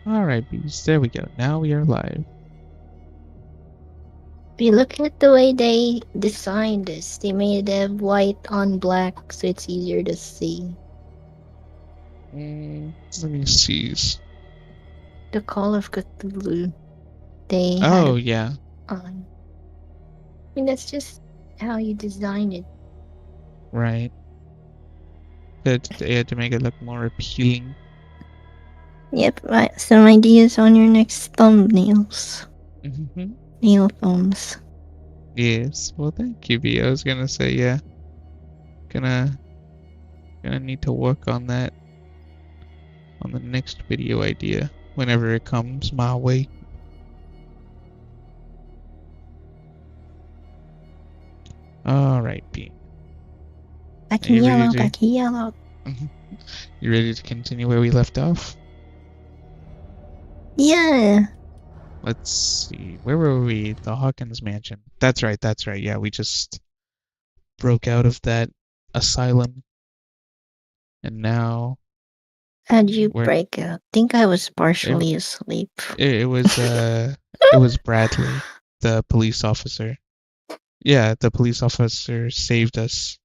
Alright, bees. There we go. Now we are live. If you look at the way they designed this, they made it white on black so it's easier to see. Let me see. The Call of Cthulhu, they had Oh, it yeah. on. I mean, that's just how you design it. Right. They had to make it look more appealing. Yep, some ideas on your next thumbnails. Mm-hmm. Nail thumbs. Yes. Well, thank you, B. I was gonna say, yeah. Gonna need to work on that on the next video idea whenever it comes my way. Alright, B. Back Are in you ready yellow, to back in yellow. you ready to continue where we left off? Yeah. Let's see. Where were we? The Hawkins mansion. That's right, that's right. Yeah, we just broke out of that asylum and now How'd you we're break out? Think I was it, partially asleep. it was it was Bradley, the police officer. Yeah, the police officer saved us.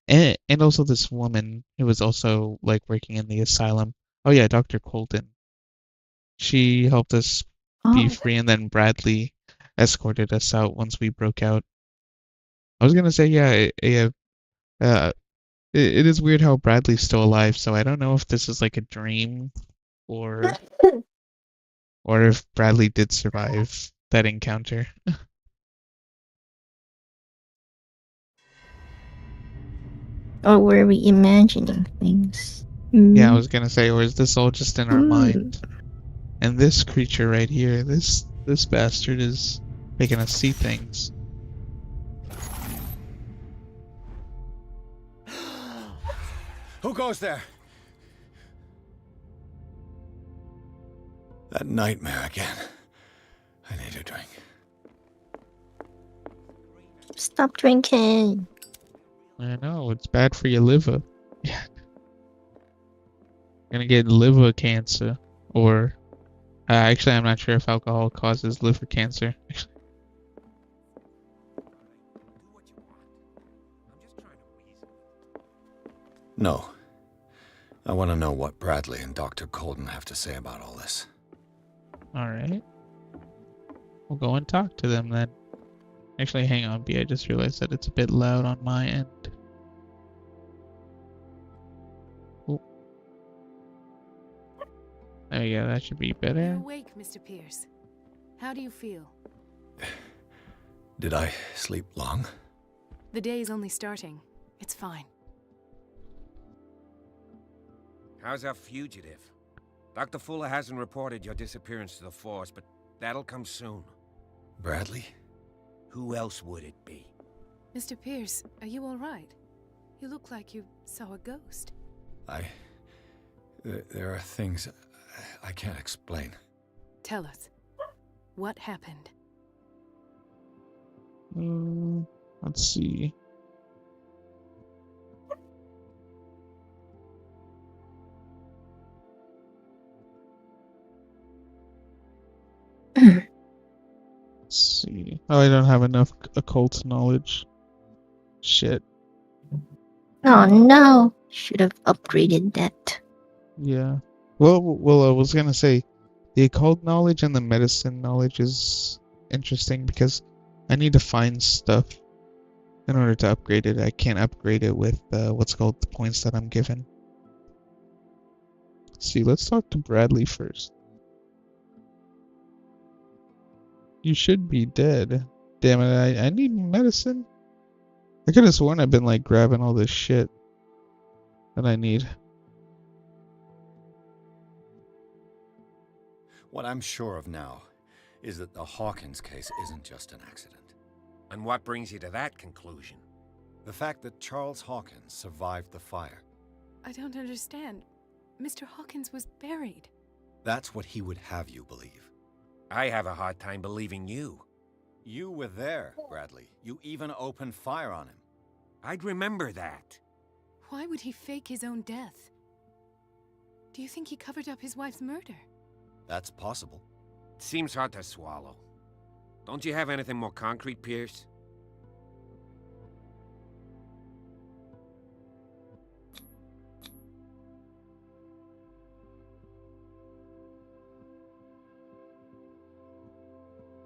And also this woman who was also like working in the asylum. Oh yeah, Dr. Colton. She helped us be Oh, free and then Bradley escorted us out once we broke out. I was gonna say yeah, uh it is weird how Bradley's still alive, so I don't know if this is like a dream or if Bradley did survive that encounter. or were we imagining things? Yeah, I was gonna say, or is this all just in our Mm. mind? And this creature right here, this bastard is making us see things. Who goes there? That nightmare again. I need a drink. Stop drinking. I know, it's bad for your liver. Yeah. Gonna get liver cancer. Or, actually, I'm not sure if alcohol causes liver cancer. No. I want to know what Bradley and Dr. Colton have to say about all this. Alright. We'll go and talk to them then. Actually, hang on, B. I just realized that it's a bit loud on my end. Oh. There you go, that should be You're better. awake, Mr. Pierce. How do you feel? Did I sleep long? The day's only starting. It's fine. How's our fugitive? Dr. Fuller hasn't reported your disappearance to the force, but that'll come soon. Bradley? Who else would it be? Mr. Pierce, are you all right? You look like you saw a ghost. There are things I can't explain. Tell us. What happened? Let's see. Let's see. Oh, I don't have enough occult knowledge. Shit. Oh no, should have upgraded that. Yeah. Well, I was gonna say, the occult knowledge and the medicine knowledge is interesting because I need to find stuff in order to upgrade it. I can't upgrade it with what's called the points that I'm given. Let's see, let's talk to Bradley first. You should be dead. Damn it, I need medicine. I could have sworn I've been like grabbing all this shit that I need. What I'm sure of now is that the Hawkins case isn't just an accident. And what brings you to that conclusion? The fact that Charles Hawkins survived the fire. I don't understand. Mr. Hawkins was buried. That's what he would have you believe. I have a hard time believing you. You were there, Bradley. You even opened fire on him. I'd remember that. Why would he fake his own death? Do you think he covered up his wife's murder? That's possible. Seems hard to swallow. Don't you have anything more concrete, Pierce?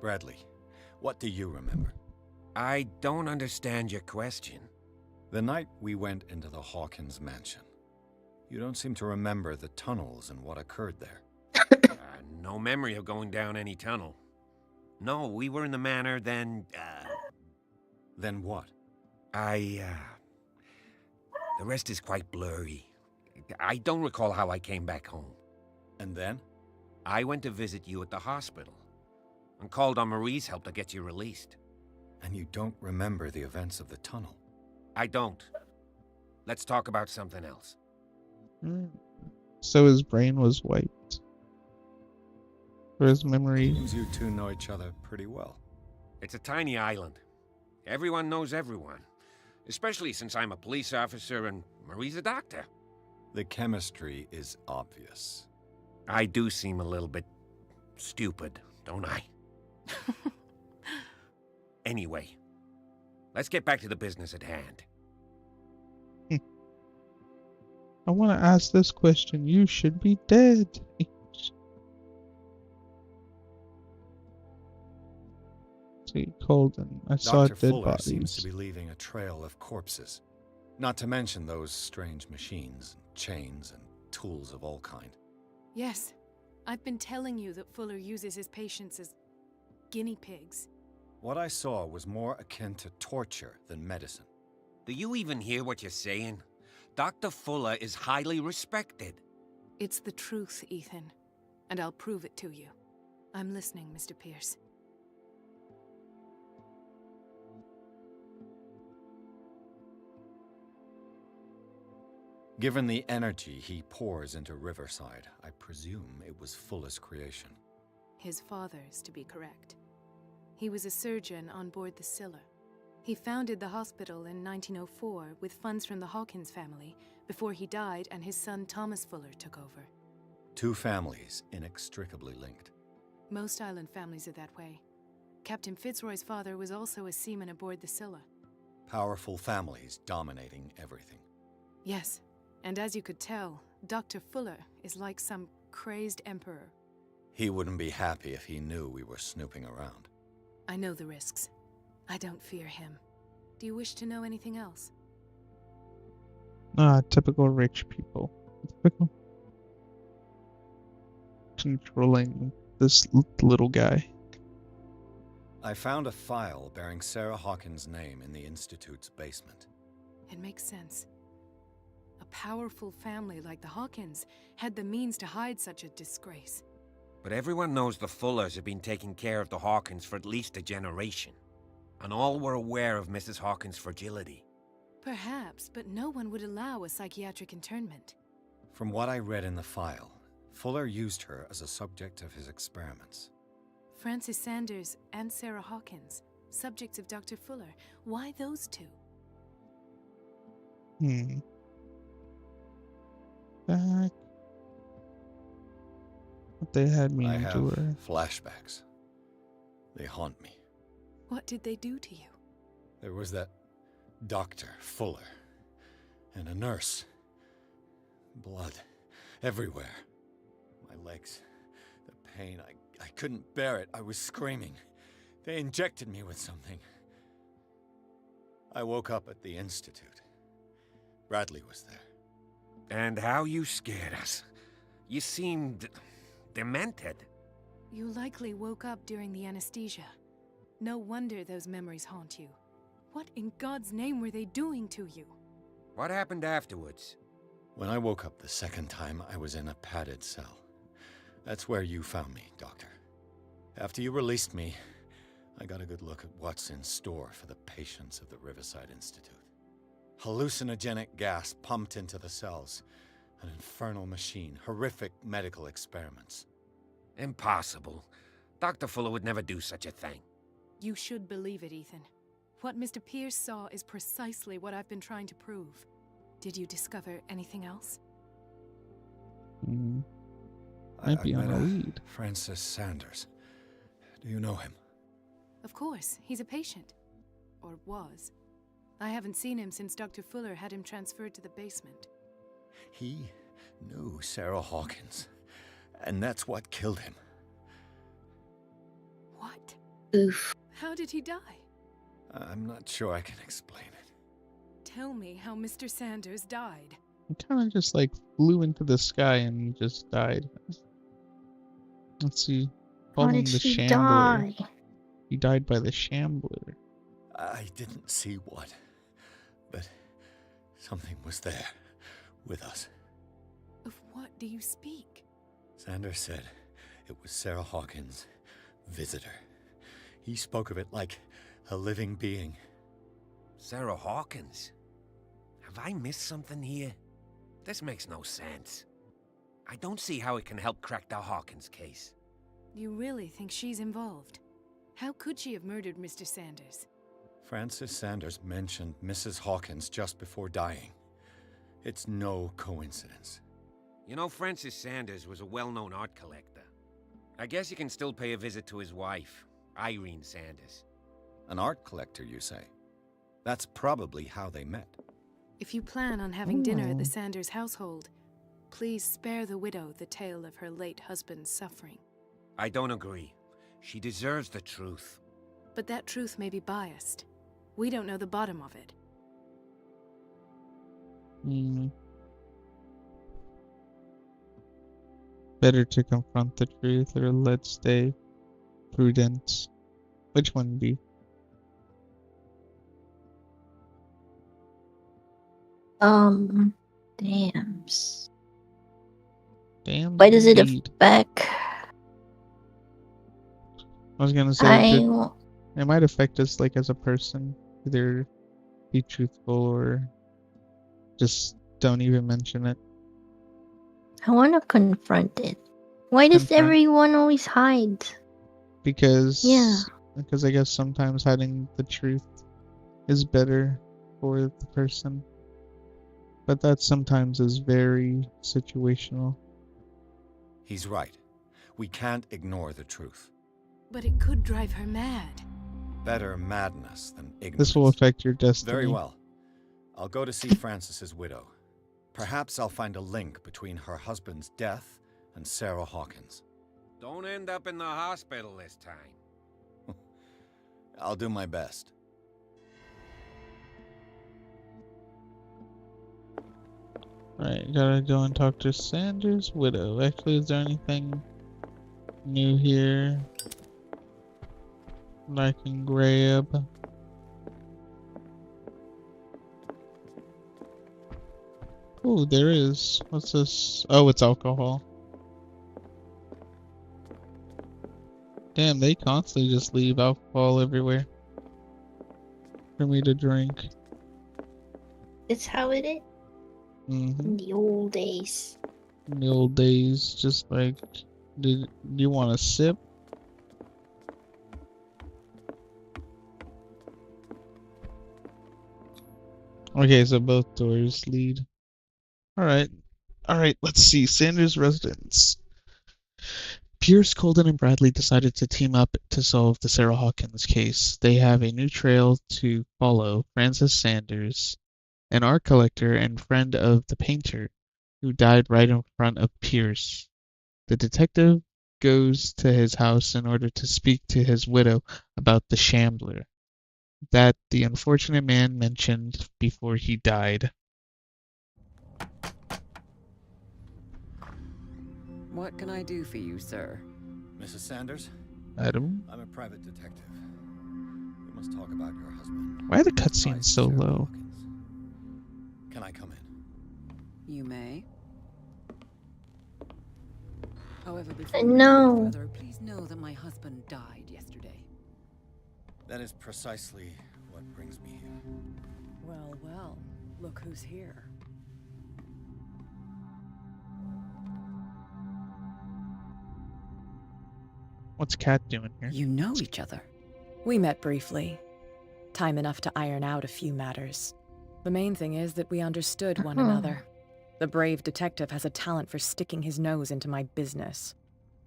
Bradley, what do you remember? I don't understand your question. The night we went into the Hawkins mansion. You don't seem to remember the tunnels and what occurred there. No memory of going down any tunnel. No, we were in the manor, then, Then what? The rest is quite blurry. I don't recall how I came back home. And then? I went to visit you at the hospital, and called on Marie's help to get you released. And you don't remember the events of the tunnel? I don't. Let's talk about something else. So his brain was wiped. Or his memory. Seems you two know each other pretty well. It's a tiny island. Everyone knows everyone. Especially since I'm a police officer and Marie's a doctor. The chemistry is obvious. I do seem a little bit stupid, don't I? Anyway, let's get back to the business at hand. I want to ask this question. You should be dead. See, Colden. I saw Dr. dead Fuller seems bodies. to be leaving a trail of corpses. Not to mention those strange machines, chains, and tools of all kind. Yes, I've been telling you that Fuller uses his patients as guinea pigs. What I saw was more akin to torture than medicine. Do you even hear what you're saying? Dr. Fuller is highly respected. It's the truth, Ethan, and I'll prove it to you. I'm listening, Mr. Pierce. Given the energy he pours into Riverside, I presume it was Fuller's creation. His father's, to be correct. He was a surgeon on board the Scylla. He founded the hospital in 1904 with funds from the Hawkins family before he died and his son Thomas Fuller took over. Two families inextricably linked. Most island families are that way. Captain Fitzroy's father was also a seaman aboard the Scylla. Powerful families dominating everything. Yes, and as you could tell, Dr. Fuller is like some crazed emperor. He wouldn't be happy if he knew we were snooping around. I know the risks. I don't fear him. Do you wish to know anything else? Typical rich people. Controlling this little guy. I found a file bearing Sarah Hawkins' name in the Institute's basement. It makes sense. A powerful family like the Hawkins had the means to hide such a disgrace. But everyone knows the Fullers have been taking care of the Hawkins for at least a generation. And all were aware of Mrs. Hawkins' fragility. Perhaps, but no one would allow a psychiatric internment. From what I read in the file, Fuller used her as a subject of his experiments. Francis Sanders and Sarah Hawkins, subjects of Dr. Fuller. Why those two? Back. What they had me I have endure. flashbacks. They haunt me. What did they do to you? There was that Dr. Fuller and a nurse. Blood everywhere. My legs, the pain, I couldn't bear it. I was screaming. They injected me with something. I woke up at the Institute. Bradley was there. And how you scared us. You seemed demented. You likely woke up during the anesthesia. No wonder those memories haunt you. What in God's name were they doing to you? What happened afterwards? When I woke up the second time, I was in a padded cell. That's where you found me, Doctor. After you released me, I got a good look at what's in store for the patients of the Riverside Institute. Hallucinogenic gas pumped into the cells. An infernal machine. Horrific medical experiments. Impossible. Dr. Fuller would never do such a thing. You should believe it, Ethan. What Mr. Pierce saw is precisely what I've been trying to prove. Did you discover anything else? Might be met on a lead. Francis Sanders. Do you know him? Of course, he's a patient. Or was. I haven't seen him since Dr. Fuller had him transferred to the basement. He knew Sarah Hawkins, and that's what killed him. What? Oof. How did he die? I'm not sure I can explain it. Tell me how Mr. Sanders died. He kind of just like flew into the sky and just died. Let's see. How Call him did the she Shambler. die? He died by the Shambler. I didn't see what, but something was there with us. Of what do you speak? Sanders said it was Sarah Hawkins' visitor. He spoke of it like a living being. Sarah Hawkins? Have I missed something here? This makes no sense. I don't see how it can help crack the Hawkins case. You really think she's involved? How could she have murdered Mr. Sanders? Francis Sanders mentioned Mrs. Hawkins just before dying. It's no coincidence. You know, Francis Sanders was a well-known art collector. I guess you can still pay a visit to his wife, Irene Sanders. An art collector, you say? That's probably how they met. If you plan on having dinner at the Ooh. Sanders household, please spare the widow the tale of her late husband's suffering. I don't agree. She deserves the truth. But that truth may be biased. We don't know the bottom of it. Hmm. Better to confront the truth or let's stay prudent. Which one be? Damn. Damn. Why does it Indeed. affect? I was gonna say it might affect us like as a person. Either be truthful or just don't even mention it. I want to confront it. Why does Confront? everyone always hide? Because Yeah. I guess sometimes hiding the truth is better for the person. But that sometimes is very situational. He's right. We can't ignore the truth. But it could drive her mad. Better madness than ignorance. This will affect your destiny. Very well. I'll go to see Francis's widow. Perhaps I'll find a link between her husband's death and Sarah Hawkins. Don't end up in the hospital this time. I'll do my best. Alright, gotta go and talk to Sanders' widow. Actually, is there anything new here that I can grab? Oh, there is. What's this? Oh, it's alcohol. Damn, they constantly just leave alcohol everywhere for me to drink. It's how it is Mm-hmm. in the old days. In the old days, just like, do you want a sip? Okay, so both doors lead. Alright. Alright, let's see. Sanders' residence. Pierce, Colden, and Bradley decided to team up to solve the Sarah Hawkins case. They have a new trail to follow. Francis Sanders, an art collector and friend of the painter, who died right in front of Pierce. The detective goes to his house in order to speak to his widow about the Shambler that the unfortunate man mentioned before he died. What can I do for you, sir? Mrs. Sanders? Adam? I'm a private detective. We must talk about your husband. Why are the cutscenes so Sarah low? Hawkins. Can I come in? You may. However, before No. we go further, please know that my husband died yesterday. That is precisely what brings me here. Well, well, look who's here. What's Kat doing here? You know each other. We met briefly. Time enough to iron out a few matters. The main thing is that we understood one Uh-huh. another. The brave detective has a talent for sticking his nose into my business.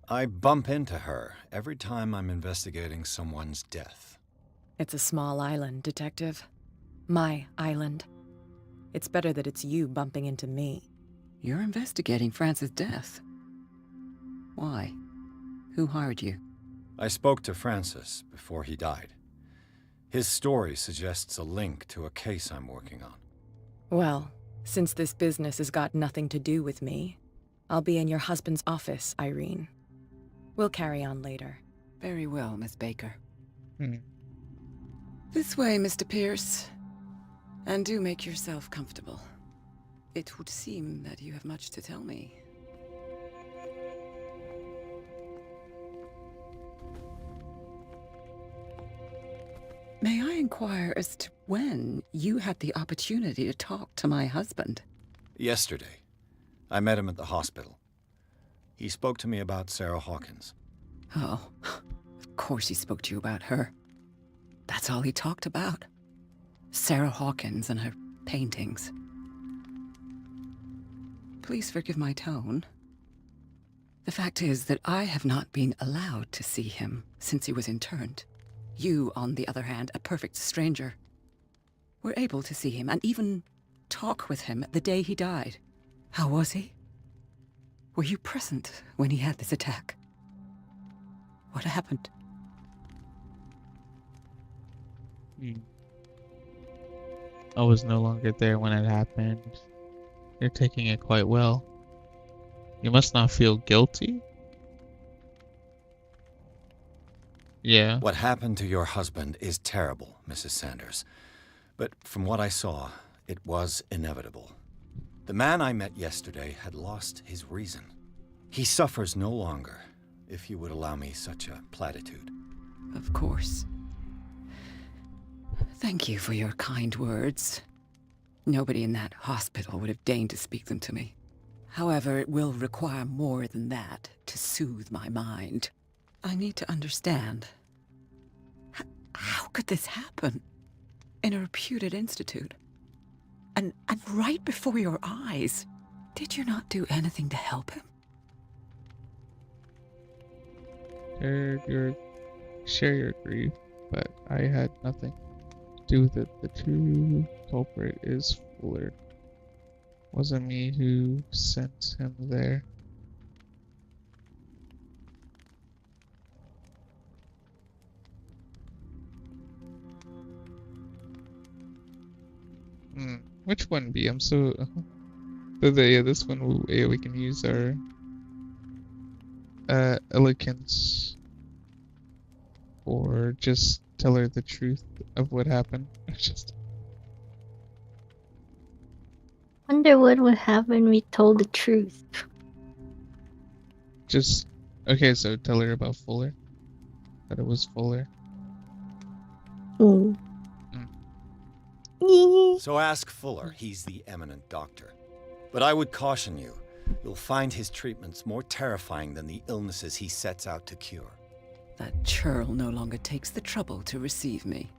I bump into her every time I'm investigating someone's death. It's a small island, Detective. My island. It's better that it's you bumping into me. You're investigating Francis' death. Why? Who hired you? I spoke to Francis before he died. His story suggests a link to a case I'm working on. Well, since this business has got nothing to do with me, I'll be in your husband's office, Irene. We'll carry on later. Very well, Miss Baker. Hmm. This way, Mr. Pierce. And do make yourself comfortable. It would seem that you have much to tell me. May I inquire as to when you had the opportunity to talk to my husband? Yesterday, I met him at the hospital. He spoke to me about Sarah Hawkins. Oh, of course he spoke to you about her. That's all he talked about. Sarah Hawkins and her paintings. Please forgive my tone. The fact is that I have not been allowed to see him since he was interned. You, on the other hand, a perfect stranger, were able to see him and even talk with him the day he died. How was he? Were you present when he had this attack? What happened? I was no longer there when it happened. You're taking it quite well. You must not feel guilty? Yeah. What happened to your husband is terrible, Mrs. Sanders. But from what I saw, it was inevitable. The man I met yesterday had lost his reason. He suffers no longer, if you would allow me such a platitude. Of course. Thank you for your kind words. Nobody in that hospital would have deigned to speak them to me. However, it will require more than that to soothe my mind. I need to understand. How could this happen? In a reputed institute? And right before your eyes? Did you not do anything to help him? Share your grief, but I had nothing to do with it. The true culprit is Fuller. Wasn't me who sent him there. Which one be? I'm so. Yeah, this one we can use our elegance, or just tell her the truth of what happened. Just Wonder what would happen when we told the truth. just okay. So tell her about Fuller. That it was Fuller. Mm. So ask Fuller, he's the eminent doctor. But I would caution you, you'll find his treatments more terrifying than the illnesses he sets out to cure. That churl no longer takes the trouble to receive me.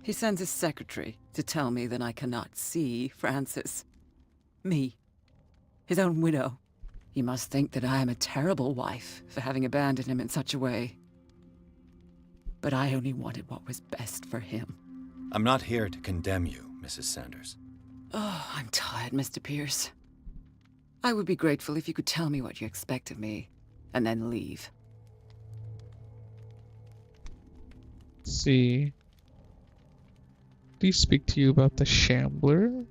He sends his secretary to tell me that I cannot see Francis. Me. His own widow. He must think that I am a terrible wife for having abandoned him in such a way. But I only wanted what was best for him. I'm not here to condemn you, Mrs. Sanders. Oh, I'm tired, Mr. Pierce. I would be grateful if you could tell me what you expect of me, and then leave. Let's see. Did he speak to you about the Shambler?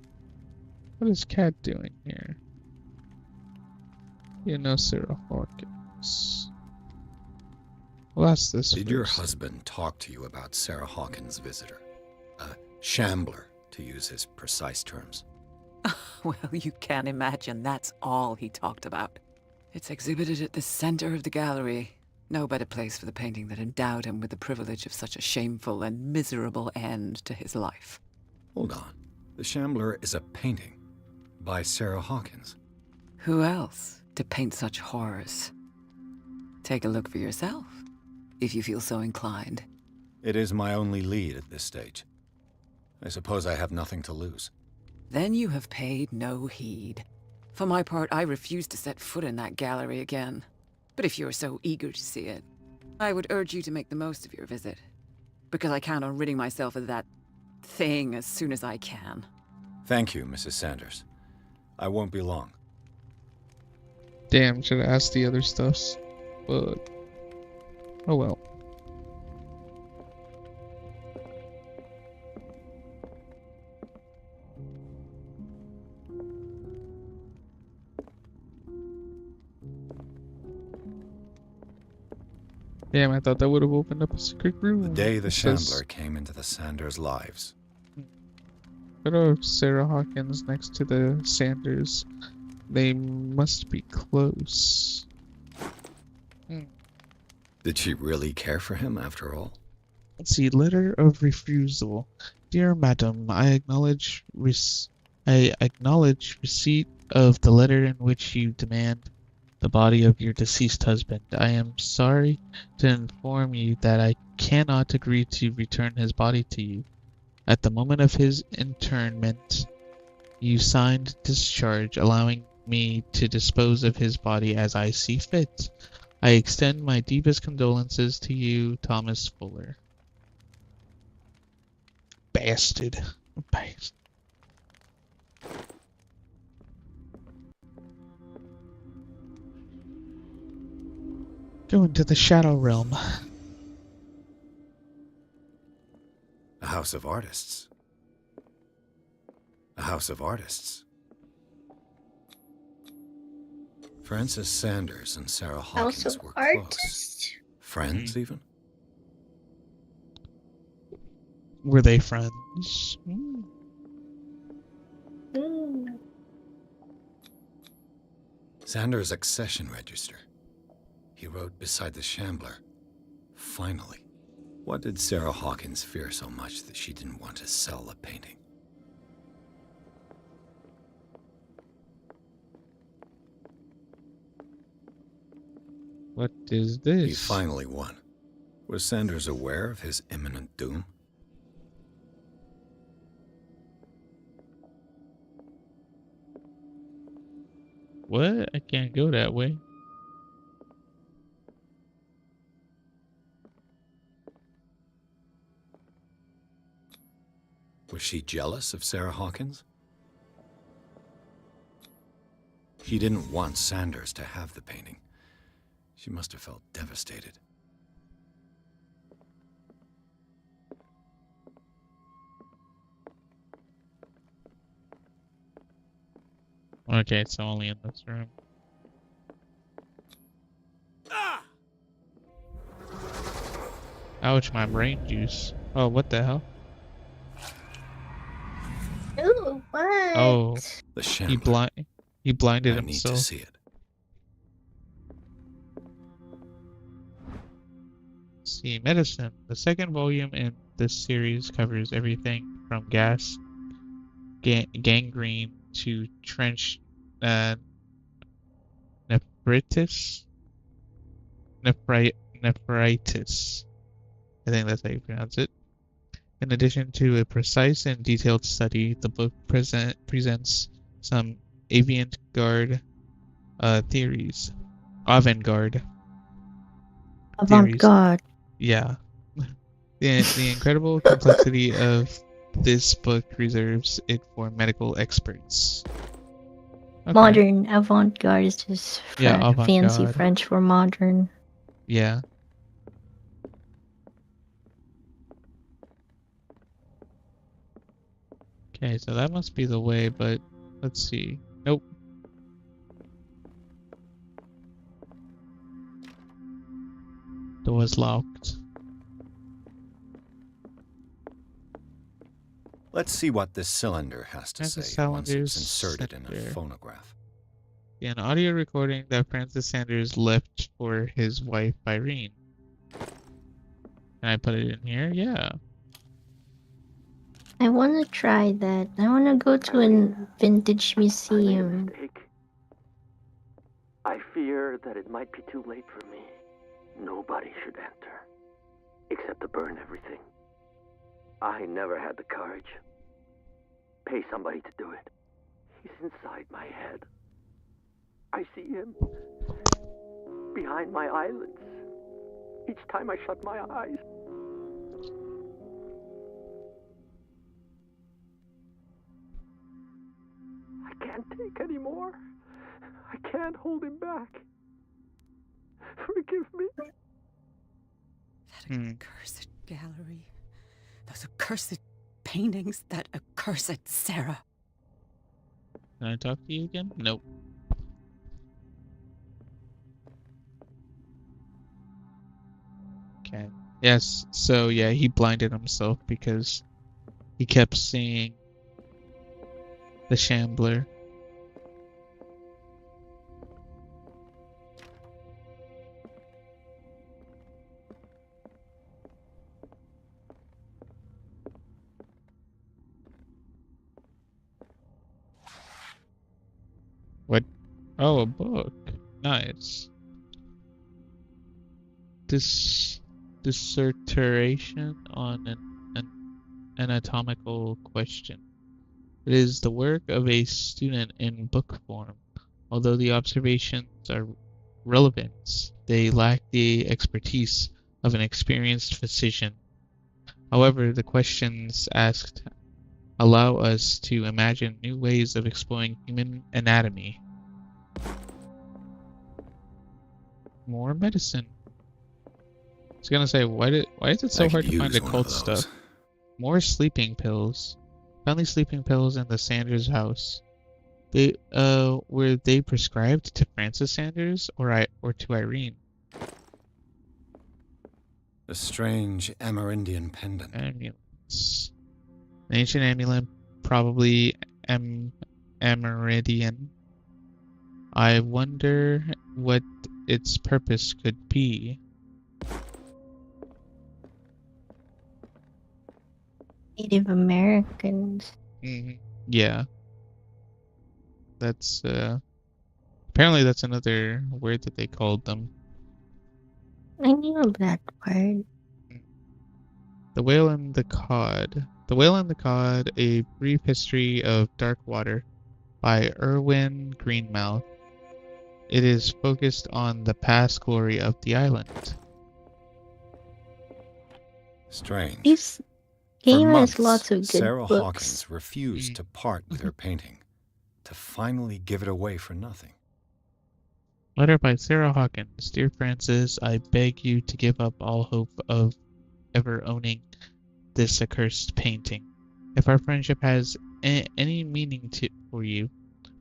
What is Cat doing here? You know Sarah Hawkins. Well, ask this Did your first. husband talk to you about Sarah Hawkins' visitor? A shambler, to use his precise terms. Well, you can imagine that's all he talked about. It's exhibited at the center of the gallery. No better place for the painting that endowed him with the privilege of such a shameful and miserable end to his life. Hold on. The Shambler is a painting by Sarah Hawkins. Who else to paint such horrors? Take a look for yourself, if you feel so inclined. It is my only lead at this stage. I suppose I have nothing to lose. Then you have paid no heed. For my part, I refuse to set foot in that gallery again. But if you're so eager to see it, I would urge you to make the most of your visit. Because I count on ridding myself of that thing as soon as I can. Thank you, Mrs. Sanders. I won't be long. Damn, should have asked the other stuffs. But oh well. Damn, I thought that would have opened up a secret room. The day the It says, Shambler came into the Sanders' lives. photo of Sarah Hawkins next to the Sanders. They must be close. Did she really care for him after all? Let's see. Letter of refusal. Dear Madam, I acknowledge receipt of the letter in which you demand the body of your deceased husband. I am sorry to inform you that I cannot agree to return his body to you. At the moment of his interment, you signed discharge, allowing me to dispose of his body as I see fit. I extend my deepest condolences to you, Thomas Fuller. Bastard. Bastard. Go into the Shadow Realm. A house of artists. A house of artists. Francis Sanders and Sarah House Hawkins of were close. Artists? Friends, even? Were they friends? Hmm. Mm. Sanders' accession register. He wrote beside the Shambler, "Finally." What did Sarah Hawkins fear so much that she didn't want to sell the painting? What is this? He finally won. Was Sanders aware of his imminent doom? What? I can't go that way. Was she jealous of Sarah Hawkins? She didn't want Sanders to have the painting. She must have felt devastated. Okay, it's only in this room. Ouch, my brain juice. Oh, what the hell? Ooh, what? Oh, The he Shambler. blinded I need to himself. see it. See, medicine. The second volume in this series covers everything from gangrene to trench nephritis. Nephritis. I think that's how you pronounce it. In addition to a precise and detailed study, the book presents some avant-garde theories. Avant-garde theories. Avant-garde. Yeah. The incredible complexity of this book reserves it for medical experts. Okay. Modern avant-garde is just Yeah, fancy avant-garde. French for modern. Yeah. Okay, so that must be the way, but let's see. Nope. Door's locked. Let's see what this cylinder has to Francis say once it's Sanders inserted in a cylinder. phonograph. An audio recording that Francis Sanders left for his wife Irene. Can I put it in here? Yeah. I want to try that. I want to go to a vintage museum. I fear that it might be too late for me. Nobody should enter, except to burn everything. I never had the courage. Pay somebody to do it. He's inside my head. I see him behind my eyelids each time I shut my eyes. I can't take any more. I can't hold him back. Forgive me. That accursed gallery. Those accursed paintings. That accursed Sarah. Can I talk to you again? Nope. Okay. Yes, so yeah, he blinded himself because he kept seeing the Shambler. What? Oh, a book. Nice. Dissertation on an anatomical question. It is the work of a student in book form. Although the observations are relevant, they lack the expertise of an experienced physician. However, the questions asked allow us to imagine new ways of exploring human anatomy. More medicine. I was gonna say, why is it so I could hard to find use one of occult those. stuff? More sleeping pills. Found these sleeping pills in the Sanders house. They were they prescribed to Francis Sanders or to Irene? A strange Amerindian pendant. Amulets. An ancient amulet, probably Amerindian. I wonder what its purpose could be. Native Americans. Yeah, that's apparently that's another word that they called them. I knew that part. The Whale and the Cod. The Whale and the Cod, A Brief History of Dark Water by Erwin Greenmouth. It is focused on the past glory of the island. Strange. This For game has months, lots of good Sarah books. Hawkins refused to part with her painting, to finally give it away for nothing. Letter by Sarah Hawkins. Dear Francis, I beg you to give up all hope of ever owning this accursed painting. If our friendship has any meaning for you,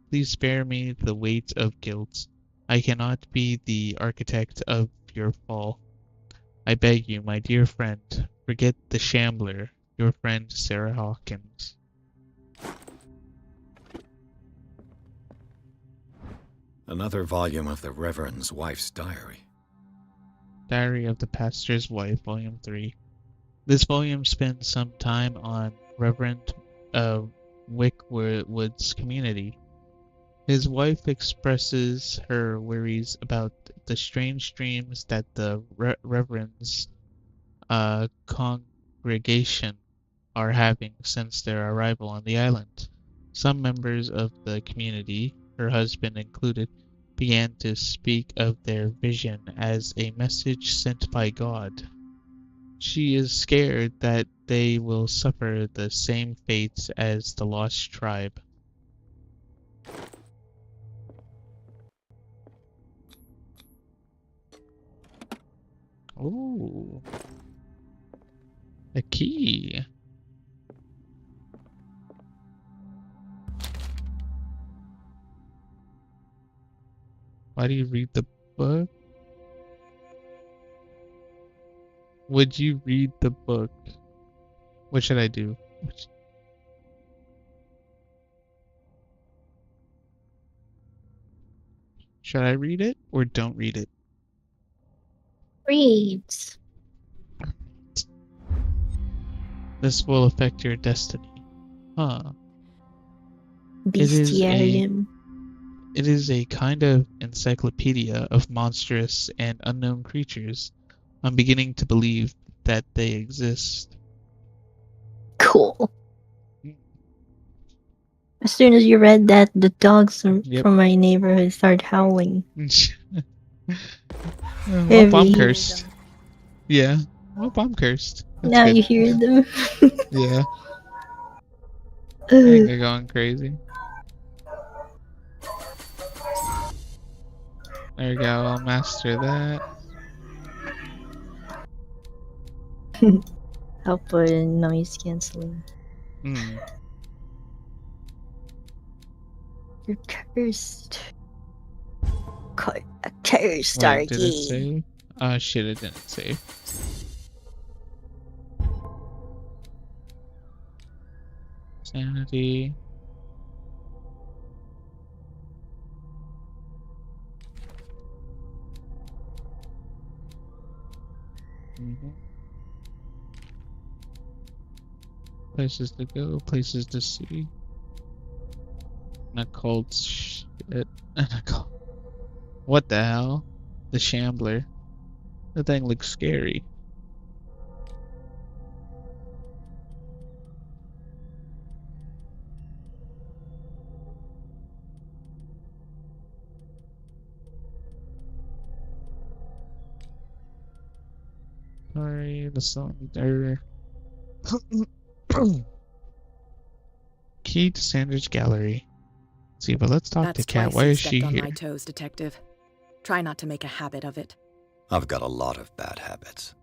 please spare me the weight of guilt. I cannot be the architect of your fall. I beg you, my dear friend, forget the Shambler. Your friend, Sarah Hawkins. Another volume of the Reverend's wife's diary. Diary of the Pastor's Wife, Volume 3. This volume spends some time on Reverend Wickwood's community. His wife expresses her worries about the strange dreams that the Reverend's congregation are having since their arrival on the island. Some members of the community, her husband included, began to speak of their vision as a message sent by God. She is scared that they will suffer the same fate as the lost tribe. Ooh. A key. Why do you read the book? Would you read the book? What should I do? Should I read it or don't read it? Reads. This will affect your destiny. Huh. Bestiarium. It is a kind of encyclopedia of monstrous and unknown creatures. I'm beginning to believe that they exist. Cool. As soon as you read that, the dogs Yep. from my neighborhood start howling. Well, Every I'm hear cursed. them. Yeah. Well, I'm cursed. That's Now good. you hear them. Yeah. And Ugh. they're going crazy. There we go. I'll master that. I'll put in noise canceling. Hmm. You're cursed. Cursed are Wait, did it ye. save? Oh shit, it didn't save. Sanity. Mhm. Places to go, places to see. And a cold shit. And a cold. What the hell? The Shambler. The thing looks scary. Sorry, the cylinder. Key to Sanders Gallery. See, but let's talk to That's Kat. twice Why you've is she stepped on here? my toes, Detective. Try not to make a habit of it. I've got a lot of bad habits.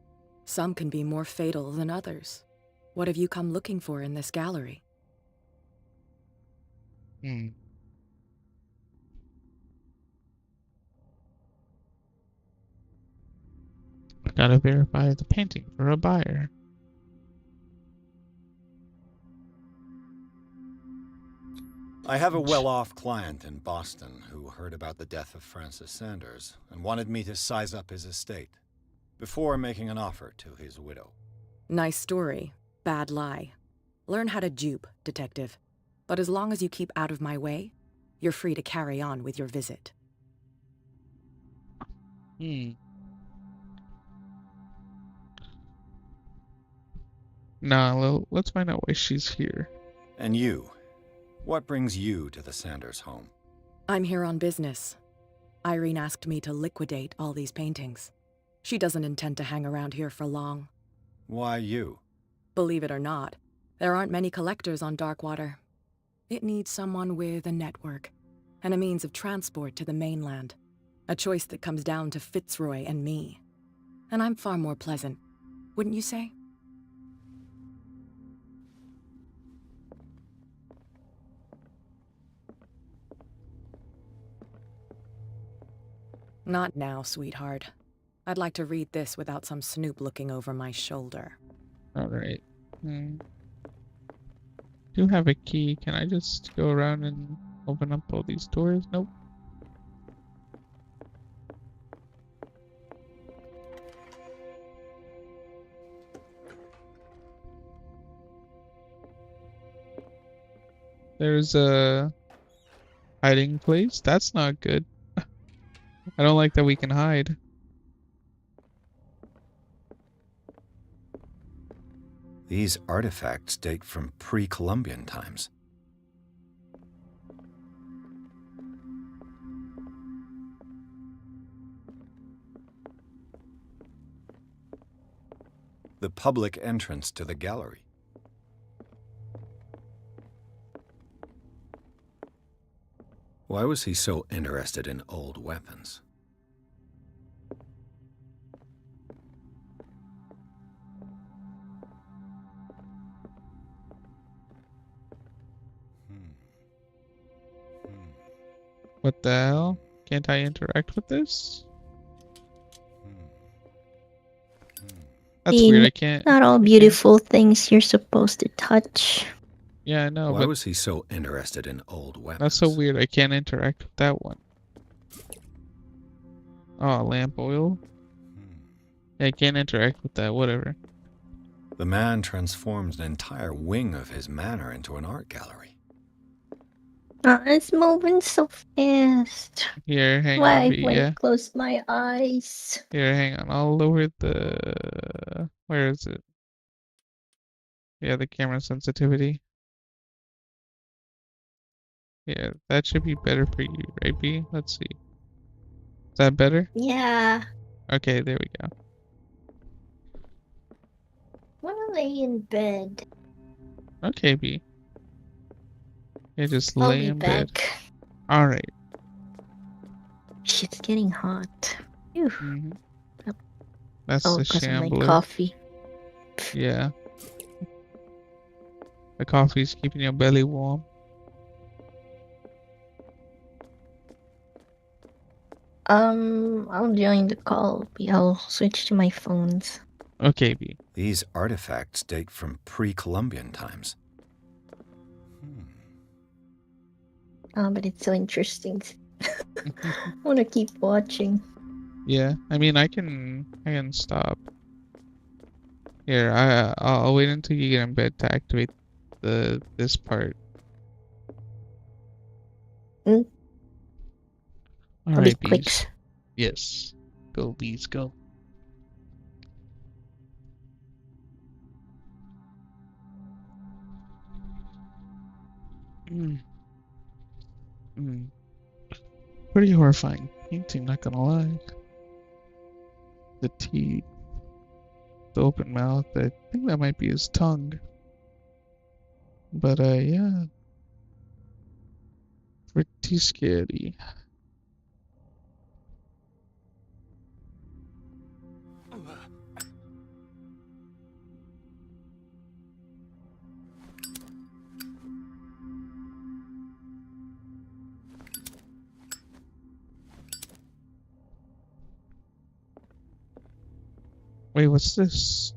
Some can be more fatal than others. What have you come looking for in this gallery? Hmm. Gotta verify the painting for a buyer. I have a well-off client in Boston who heard about the death of Francis Sanders and wanted me to size up his estate before making an offer to his widow. Nice story. Bad lie. Learn how to dupe, Detective. But as long as you keep out of my way, you're free to carry on with your visit. Hmm. Nah, let's find out why she's here. And you, what brings you to the Sanders home? I'm here on business. Irene asked me to liquidate all these paintings. She doesn't intend to hang around here for long. Why you? Believe it or not, there aren't many collectors on Darkwater. It needs someone with a network and a means of transport to the mainland. A choice that comes down to Fitzroy and me. And I'm far more pleasant, wouldn't you say? Not now, sweetheart. I'd like to read this without some snoop looking over my shoulder. Alright. Do have a key. Can I just go around and open up all these doors? Nope. There's a hiding place. That's not good. I don't like that we can hide. These artifacts date from pre-Columbian times. The public entrance to the gallery. Why was he so interested in old weapons? What the hell? Can't I interact with this? That's weird. I can't. Not all I can't. beautiful things you're supposed to touch. Yeah, I know, Why but was he so interested in old weapons? that's so weird. I can't interact with that one. Oh, lamp oil. Yeah, I can't interact with that. Whatever. The man transformed an entire wing of his manor into an art gallery. It's moving so fast. Here, hang on, Why B. when I Yeah. close my eyes? Here, hang on. I'll lower the. Where is it? Yeah, the camera sensitivity. Yeah, that should be better for you, right, B? Let's see. Is that better? Yeah. Okay, there we go. Wanna lay in bed. Okay, B. Yeah, just I'll lay be in bed. back. Alright. Shit's getting hot. Phew. Mm-hmm. That's Oh, the because of my shambler. coffee. Yeah. The coffee's keeping your belly warm. I'll join the call. I'll switch to my phones. Okay, B. These artifacts date from pre-Columbian times. Oh, but it's so interesting. I wanna keep watching. Yeah, I mean, I can stop. Here, I'll wait until you get in bed to activate this part. Mm, I'll be Alright, quick. bees. Yes. Go, bees, go. Mm. Mm. Pretty horrifying painting, not gonna lie. The teeth, the open mouth, I think that might be his tongue. But, yeah. Pretty scary. Wait, what's this?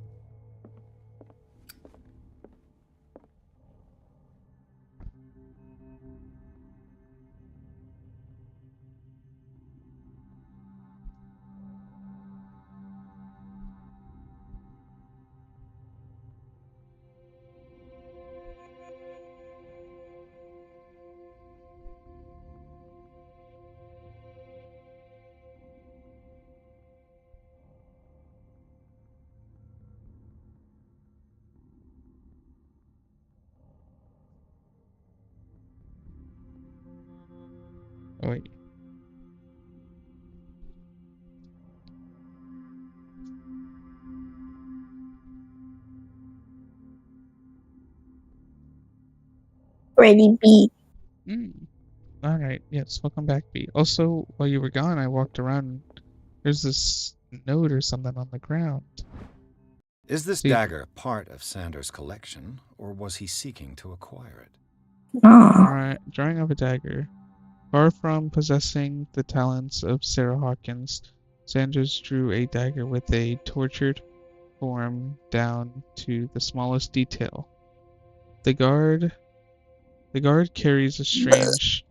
Oh, wait. Ready, B. Mm. Alright, yes, welcome back, B. Also, while you were gone, I walked around. There's this note or something on the ground. Is this See, dagger part of Sanders' collection, or was he seeking to acquire it? Oh. drawing of a dagger. Far from possessing the talents of Sarah Hawkins, Sanders drew a dagger with a tortured form down to the smallest detail. The guard carries a strange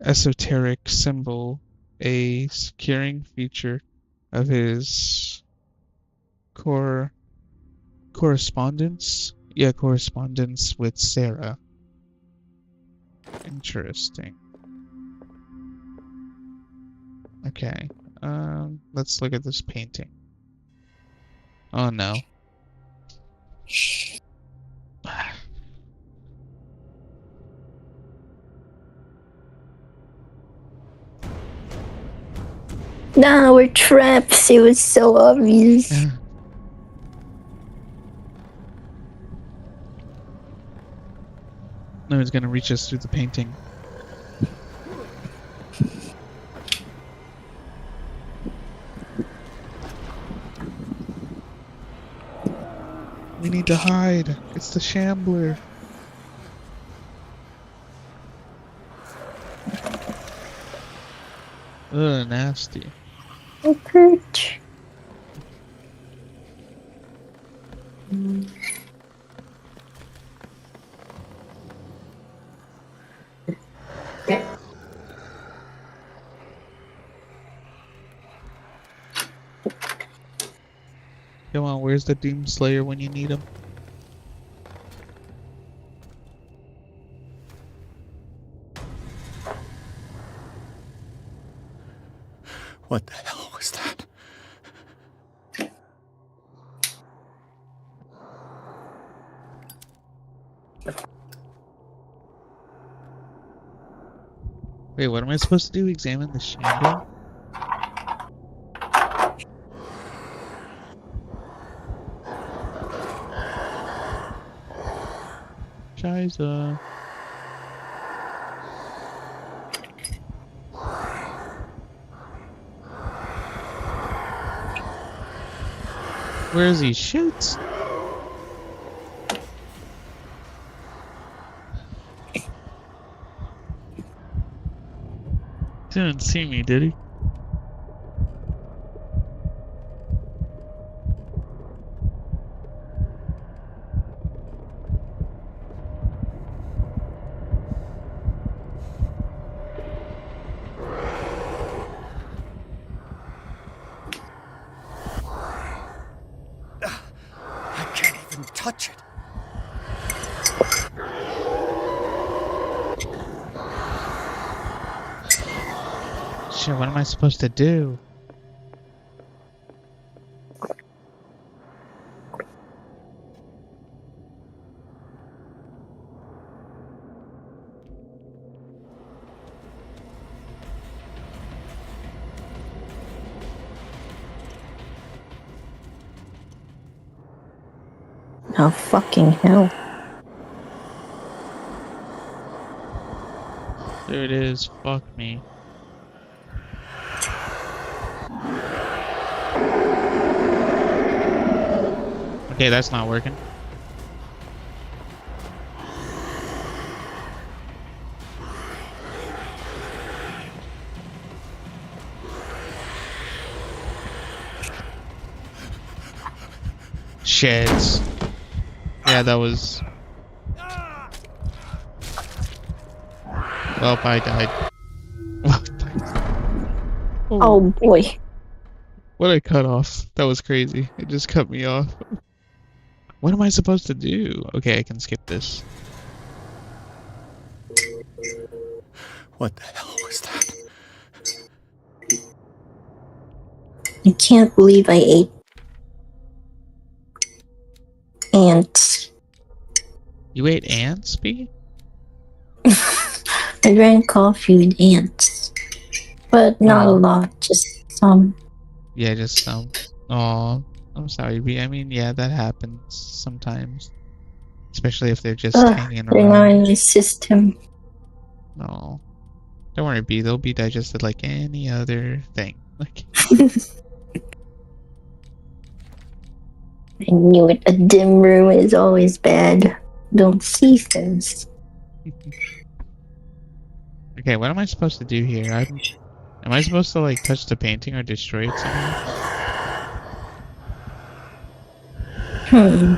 esoteric symbol, a securing feature of his correspondence. Yeah, correspondence with Sarah. Interesting. Okay. Let's look at this painting. Oh no. Nah, we're traps. It was so obvious. No, it's gonna reach us through the painting. We need to hide. It's the Shambler. Ugh, nasty. Okay. Come on, where's the Doom Slayer when you need him? What the hell was that? Wait, what am I supposed to do? Examine the shamble? Shiza. Where is he? Shoot! Didn't see me, did he? I can't even touch it. Shit, what am I supposed to do? Oh, fucking hell. There it is. Fuck me. Okay, that's not working. Shit. Yeah, that was... Well, I died. Oh boy. What a cut off. That was crazy. It just cut me off. What am I supposed to do? Okay, I can skip this. What the hell was that? I can't believe I ate ants. You ate ants, B? I drank coffee with ants. But not a Oh. lot, just some. Yeah, just some. Oh, I'm sorry, B. I mean, yeah, that happens sometimes. Especially if they're just hanging They're not in around. my system. No. Don't worry, B. They'll be digested like any other thing. Like, I knew it. A dim room is always bad. Don't see things. okay, what am I supposed to do here? Am I supposed to like touch the painting or destroy it somehow? Hmm.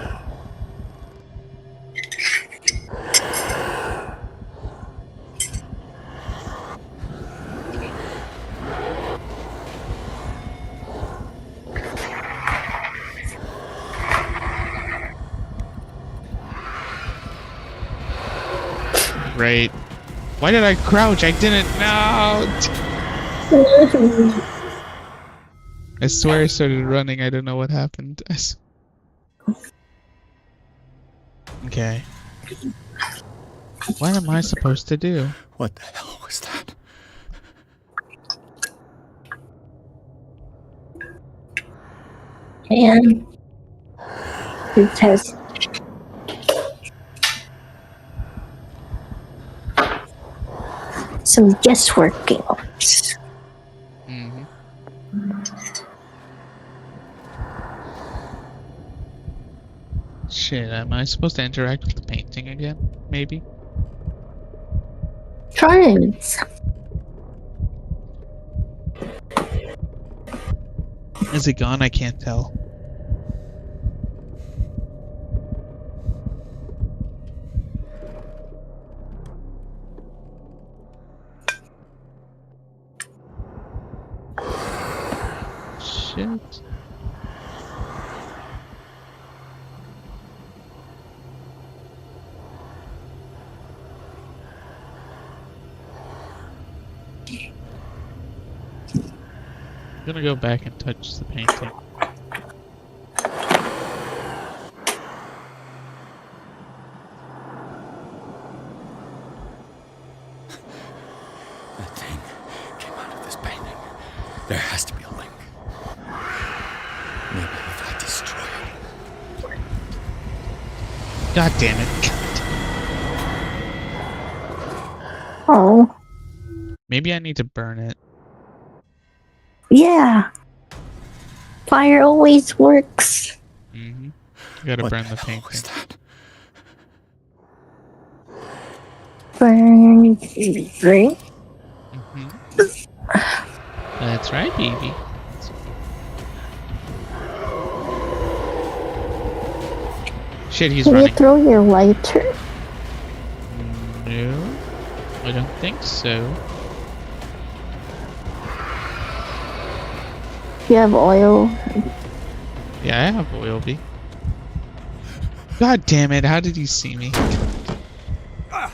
Right. Why did I crouch? I didn't know. I swear I started running. I don't know what happened. Okay. What am I supposed to do? What the hell was that? And it has some guesswork games. Mm-hmm. Shit, am I supposed to interact with the painting again? Maybe? Try it. Is it gone? I can't tell. Shit. I'm gonna go back and touch the painting. God damn it. Oh, Maybe I need to burn it. yeah. Fire always works. Mm-hmm. Gotta What burn the the hell was painting. that? Burn, drink. Mm-hmm. That's right, baby. Shit, he's Can you running. throw your lighter? No, I don't think so. You have oil. Yeah, I have oil, B. God damn it, how did he see me? Ah.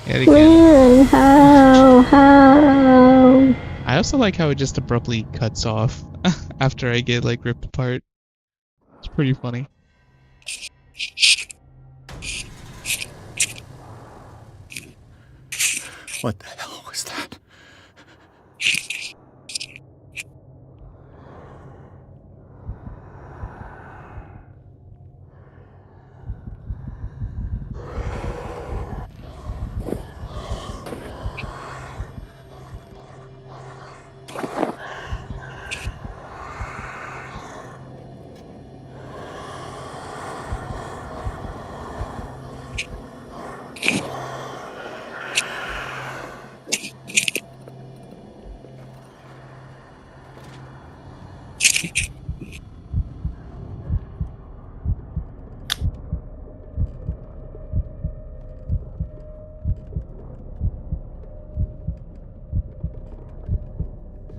Yet again. Man, how? I also like how it just abruptly cuts off after I get like ripped apart. It's pretty funny. What the hell was that?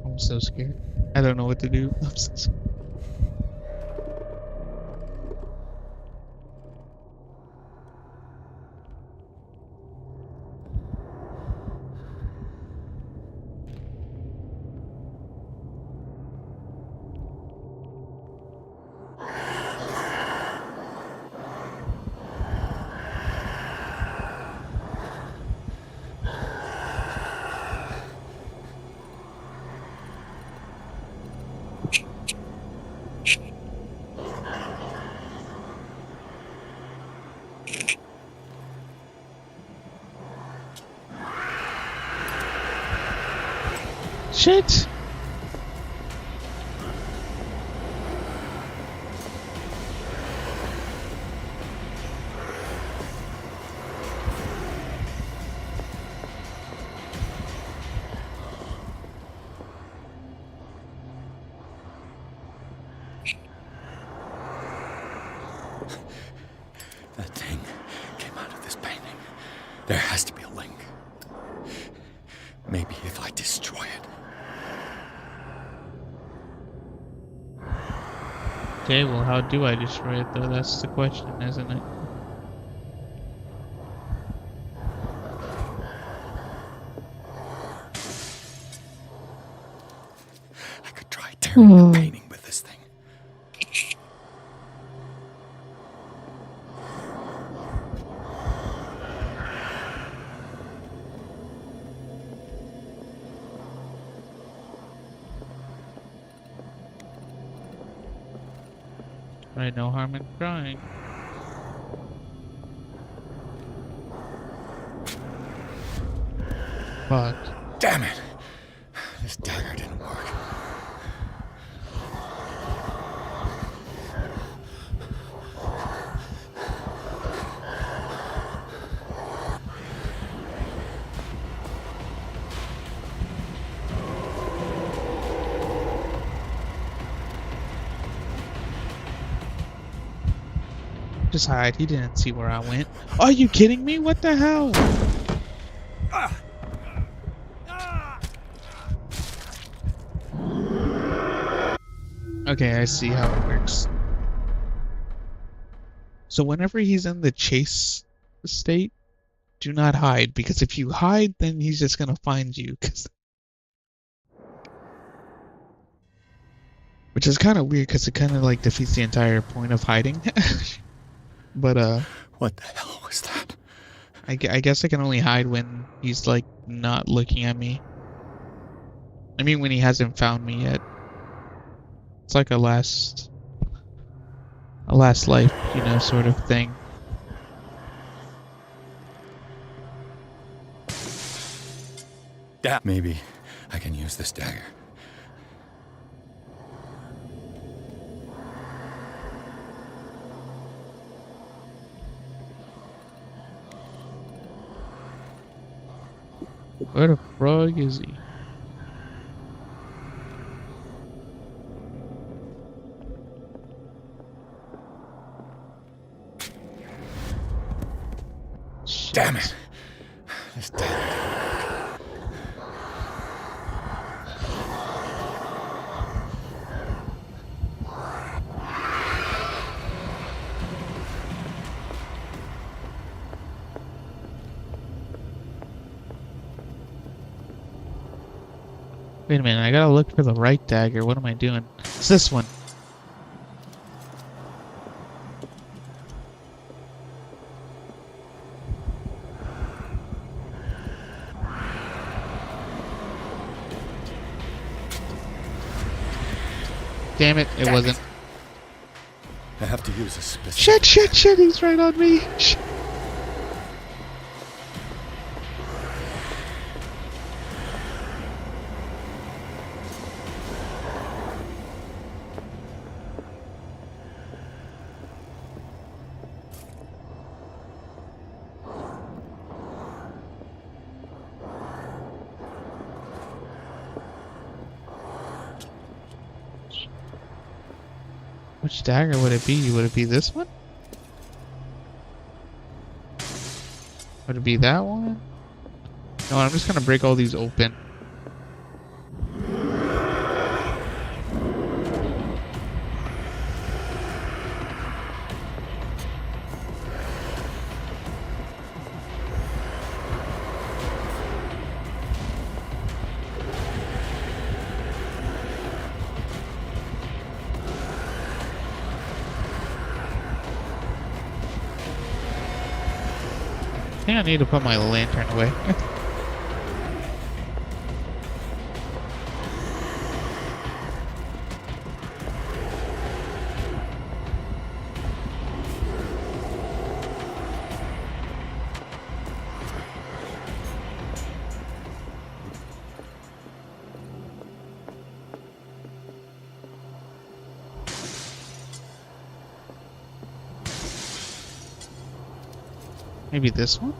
I'm so scared. I don't know what to do. I'm so scared. Shit! That thing came out of this painting. There has to be a link. Maybe if I destroy it. Okay, well, how do I destroy it though? That's the question, isn't it? I could try tearing the painting with this thing. Right, no harm in trying. Fuck. Damn it! This dagger didn't work. Just hide. He didn't see where I went. Are you kidding me? What the hell? Okay, I see how it works. So whenever he's in the chase state, do not hide, because if you hide, then he's just gonna find you. Which is kind of weird, because it kind of like defeats the entire point of hiding. But What the hell was that? I guess I can only hide when he's like not looking at me. I mean, when he hasn't found me yet. It's like a last life, you know, sort of thing. Maybe I can use this dagger. Where the frog is he? Shit. Damn it! This dagger. Wait a minute, I gotta look for the right dagger. What am I doing? It's this one. Damn it, it wasn't. I have to use a specific... Shit, he's right on me. Shit. Which dagger would it be? Would it be this one? Would it be that one? No, I'm just gonna break all these open. I think I need to put my lantern away. Maybe this one?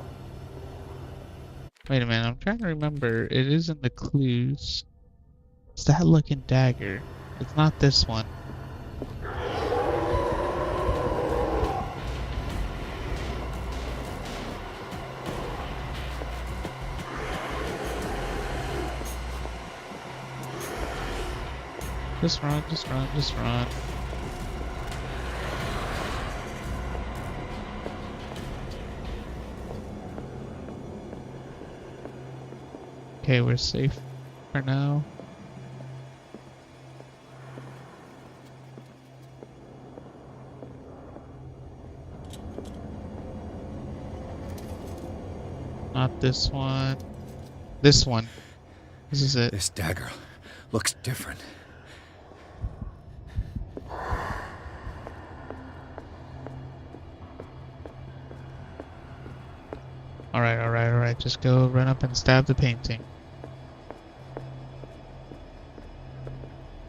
Wait a minute, I'm trying to remember. It is in the clues. It's that looking dagger. It's not this one. Just run, just run, just run. Okay, we're safe for now. Not this one. This one. This is it. This dagger looks different. Alright. Just go run up and stab the painting.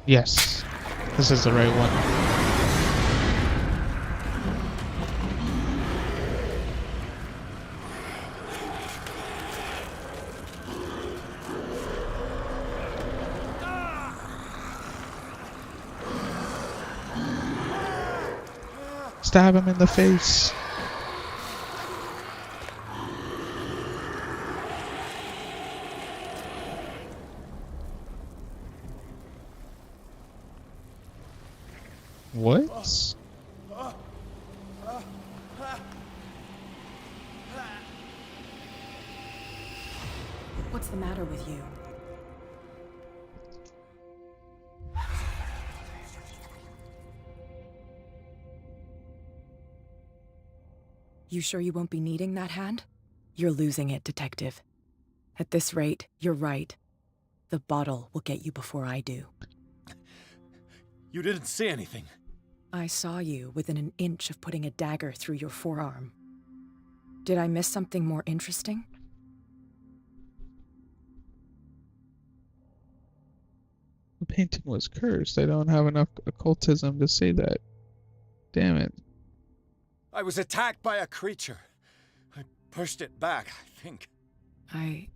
Yes. This is the right one. Stab him in the face. What? What's the matter with you? You sure you won't be needing that hand? You're losing it, Detective. At this rate, you're right. The bottle will get you before I do. You didn't see anything. I saw you within an inch of putting a dagger through your forearm. Did I miss something more interesting? The painting was cursed. I don't have enough occultism to say that. Damn it. I was attacked by a creature. I pushed it back, I think. I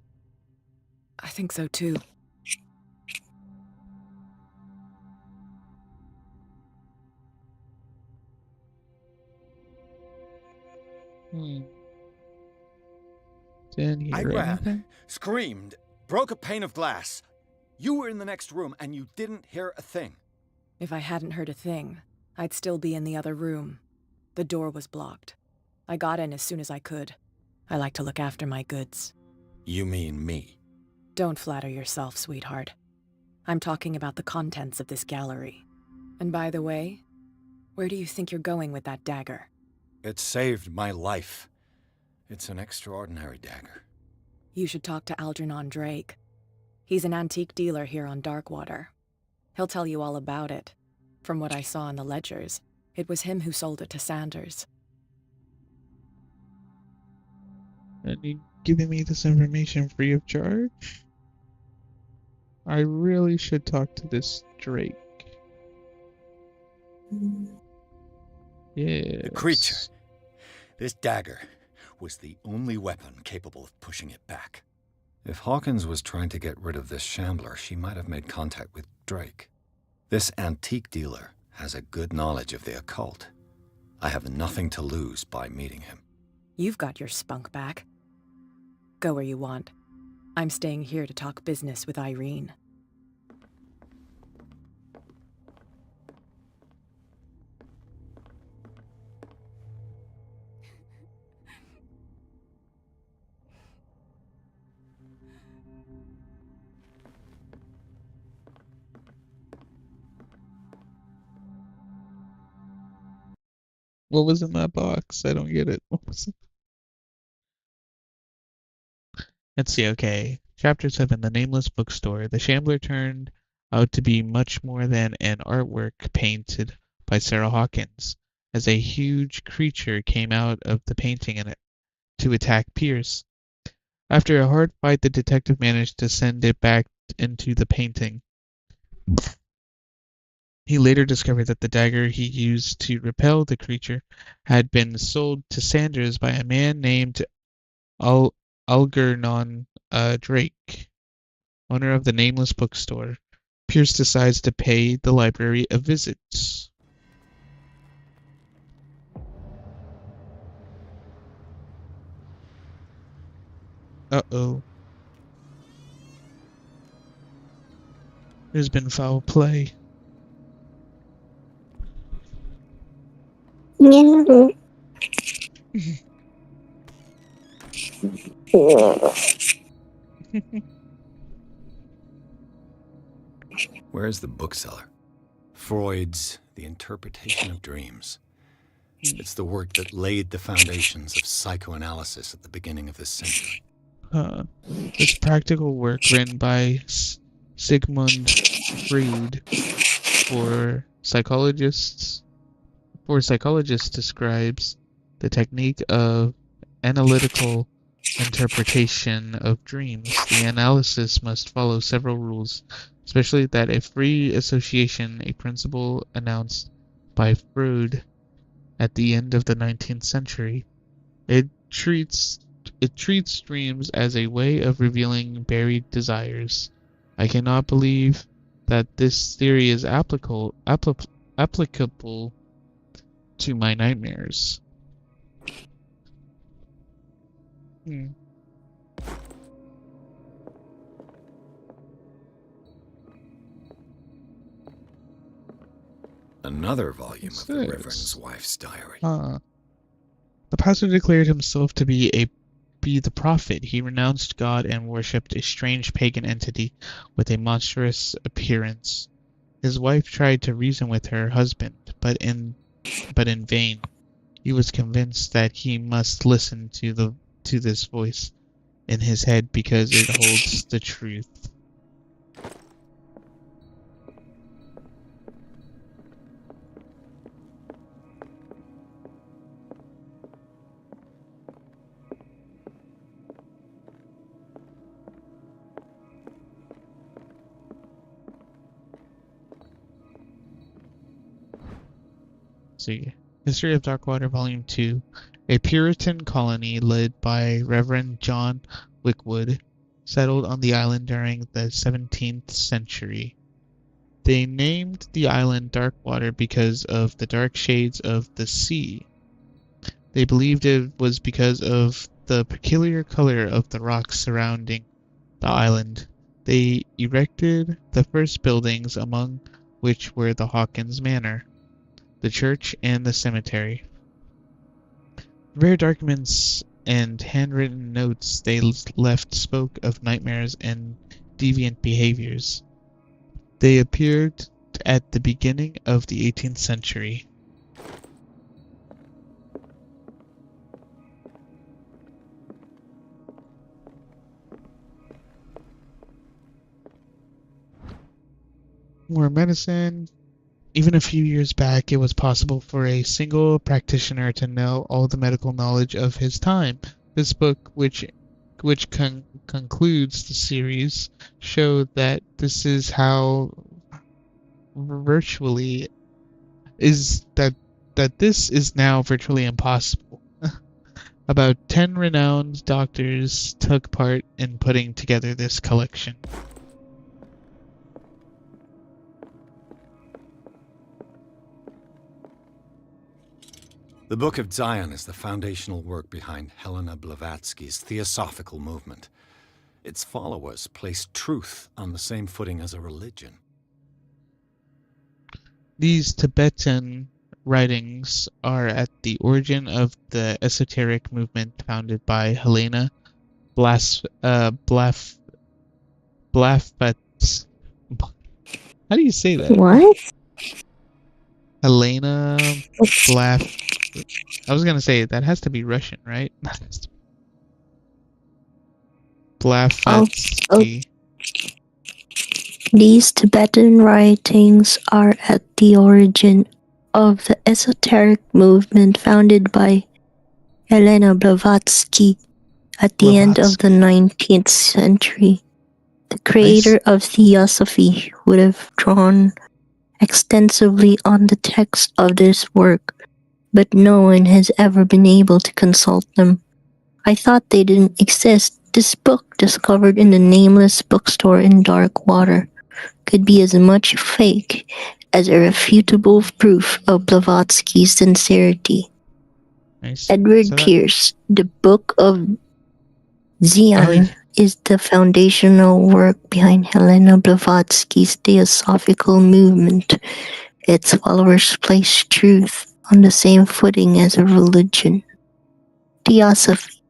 think so too. Didn't I hear ran, anything? screamed, broke a pane of glass. You were in the next room and you didn't hear a thing. If I hadn't heard a thing, I'd still be in the other room. The door was blocked. I got in as soon as I could. I like to look after my goods. You mean me? Don't flatter yourself, sweetheart. I'm talking about the contents of this gallery. And by the way, where do you think you're going with that dagger? It saved my life. It's an extraordinary dagger. You should talk to Algernon Drake. He's an antique dealer here on Darkwater. He'll tell you all about it. From what I saw in the ledgers, it was him who sold it to Sanders. And you giving me this information free of charge? I really should talk to this Drake. Yeah. The creature. This dagger was the only weapon capable of pushing it back. If Hawkins was trying to get rid of this shambler, she might have made contact with Drake. This antique dealer has a good knowledge of the occult. I have nothing to lose by meeting him. You've got your spunk back. Go where you want. I'm staying here to talk business with Irene. What was in that box? I don't get it. What was it? Let's see, okay. Chapter 7, The Nameless Bookstore. The Shambler turned out to be much more than an artwork painted by Sarah Hawkins, as a huge creature came out of the painting to attack Pierce. After a hard fight, the detective managed to send it back into the painting. He later discovered that the dagger he used to repel the creature had been sold to Sanders by a man named Algernon Drake, owner of the Nameless Bookstore. Pierce decides to pay the library a visit. Uh-oh. There's been foul play. Yeah. Where's the bookseller? Freud's The Interpretation of Dreams. It's the work that laid the foundations of psychoanalysis at the beginning of this century. This practical work written by Sigmund Freud for psychologists describes the technique of analytical interpretation of dreams. The analysis must follow several rules, especially that a free association, a principle announced by Freud at the end of the 19th century. It treats dreams as a way of revealing buried desires. I cannot believe that this theory is applicable to my nightmares. Another volume What's of the this? Reverend's wife's diary. The pastor declared himself to be the prophet. He renounced God and worshipped a strange pagan entity with a monstrous appearance. His wife tried to reason with her husband, but in vain. He was convinced that he must listen to this voice in his head because it holds the truth. Let's see. History of Darkwater, Volume 2. A Puritan colony led by Reverend John Wickwood settled on the island during the 17th century. They named the island Darkwater because of the dark shades of the sea. They believed it was because of the peculiar color of the rocks surrounding the island. They erected the first buildings, among which were the Hawkins Manor, the church, and the cemetery. Rare documents and handwritten notes they left spoke of nightmares and deviant behaviors. They appeared at the beginning of the 18th century. More medicine. Even a few years back, it was possible for a single practitioner to know all the medical knowledge of his time. This book, which concludes the series, showed that this is how virtually is that this is now virtually impossible. About 10 renowned doctors took part in putting together this collection. The Book of Zion is the foundational work behind Helena Blavatsky's Theosophical movement. Its followers place truth on the same footing as a religion. These Tibetan writings are at the origin of the esoteric movement founded by Helena Blavatsky. How do you say that? What? Helena Blavatsky. I was gonna say that has to be Russian, right? Blavatsky. These Tibetan writings are at the origin of the esoteric movement founded by Helena Blavatsky at the end of the 19th century. The creator of Theosophy would have drawn extensively on the text of this work, but no one has ever been able to consult them. I thought they didn't exist. This book, discovered in the nameless bookstore in Darkwater, could be as much fake as irrefutable proof of Blavatsky's sincerity. Nice. Edward Pierce, the Book of Zion, is the foundational work behind Helena Blavatsky's Theosophical movement. Its followers place truth on the same footing as a religion. Theosophy,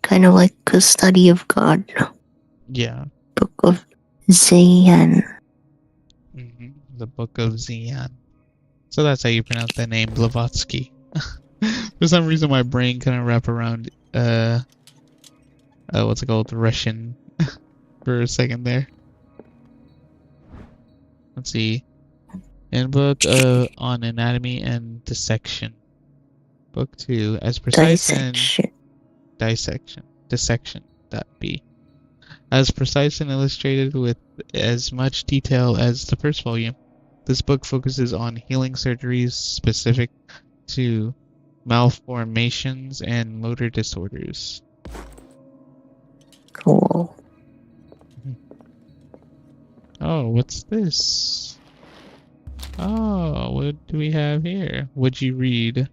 kind of like a study of God. Yeah. Book of Zion. The Book of Zion. So that's how you pronounce that name, Blavatsky. For some reason, my brain couldn't wrap around what's it called, Russian, for a second there. Let's see. Handbook on Anatomy and Dissection. Book 2, as precise dissection.b. As precise and illustrated with as much detail as the first volume. This book focuses on healing surgeries specific to malformations and motor disorders. Cool. Oh, what's this? Oh, what do we have here? Would you read?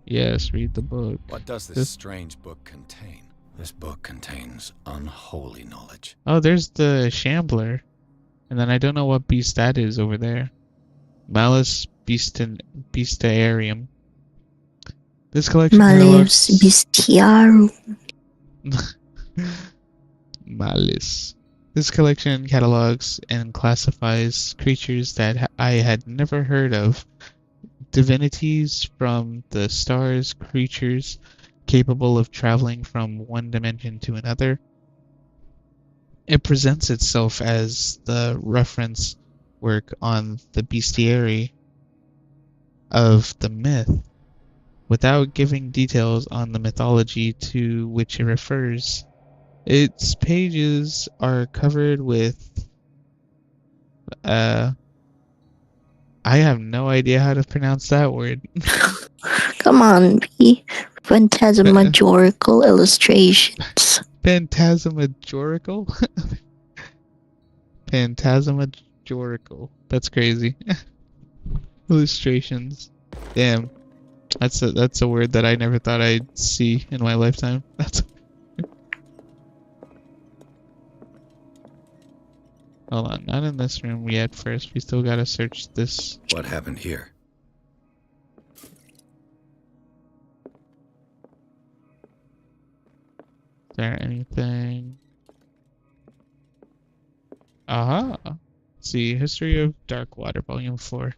Yes, read the book. What does this strange book contain? This book contains unholy knowledge. Oh, there's the Shambler. And then I don't know what beast that is over there. Malus Bestiarium. This collection Malus Bestiarum. Malus. This collection catalogs and classifies creatures that I had never heard of. Divinities from the stars, creatures capable of traveling from one dimension to another. It presents itself as the reference work on the bestiary of the myth, without giving details on the mythology to which it refers. Its pages are covered with I have no idea how to pronounce that word. Come on, B. Phantasmagorical illustrations. Phantasmagorical? Phantasmagorical. That's crazy. Illustrations. Damn. That's a word that I never thought I'd see in my lifetime. That's Hold on, not in this room yet first. We still gotta search this. What happened here? Is there anything? Aha! See, History of Darkwater, Volume 4.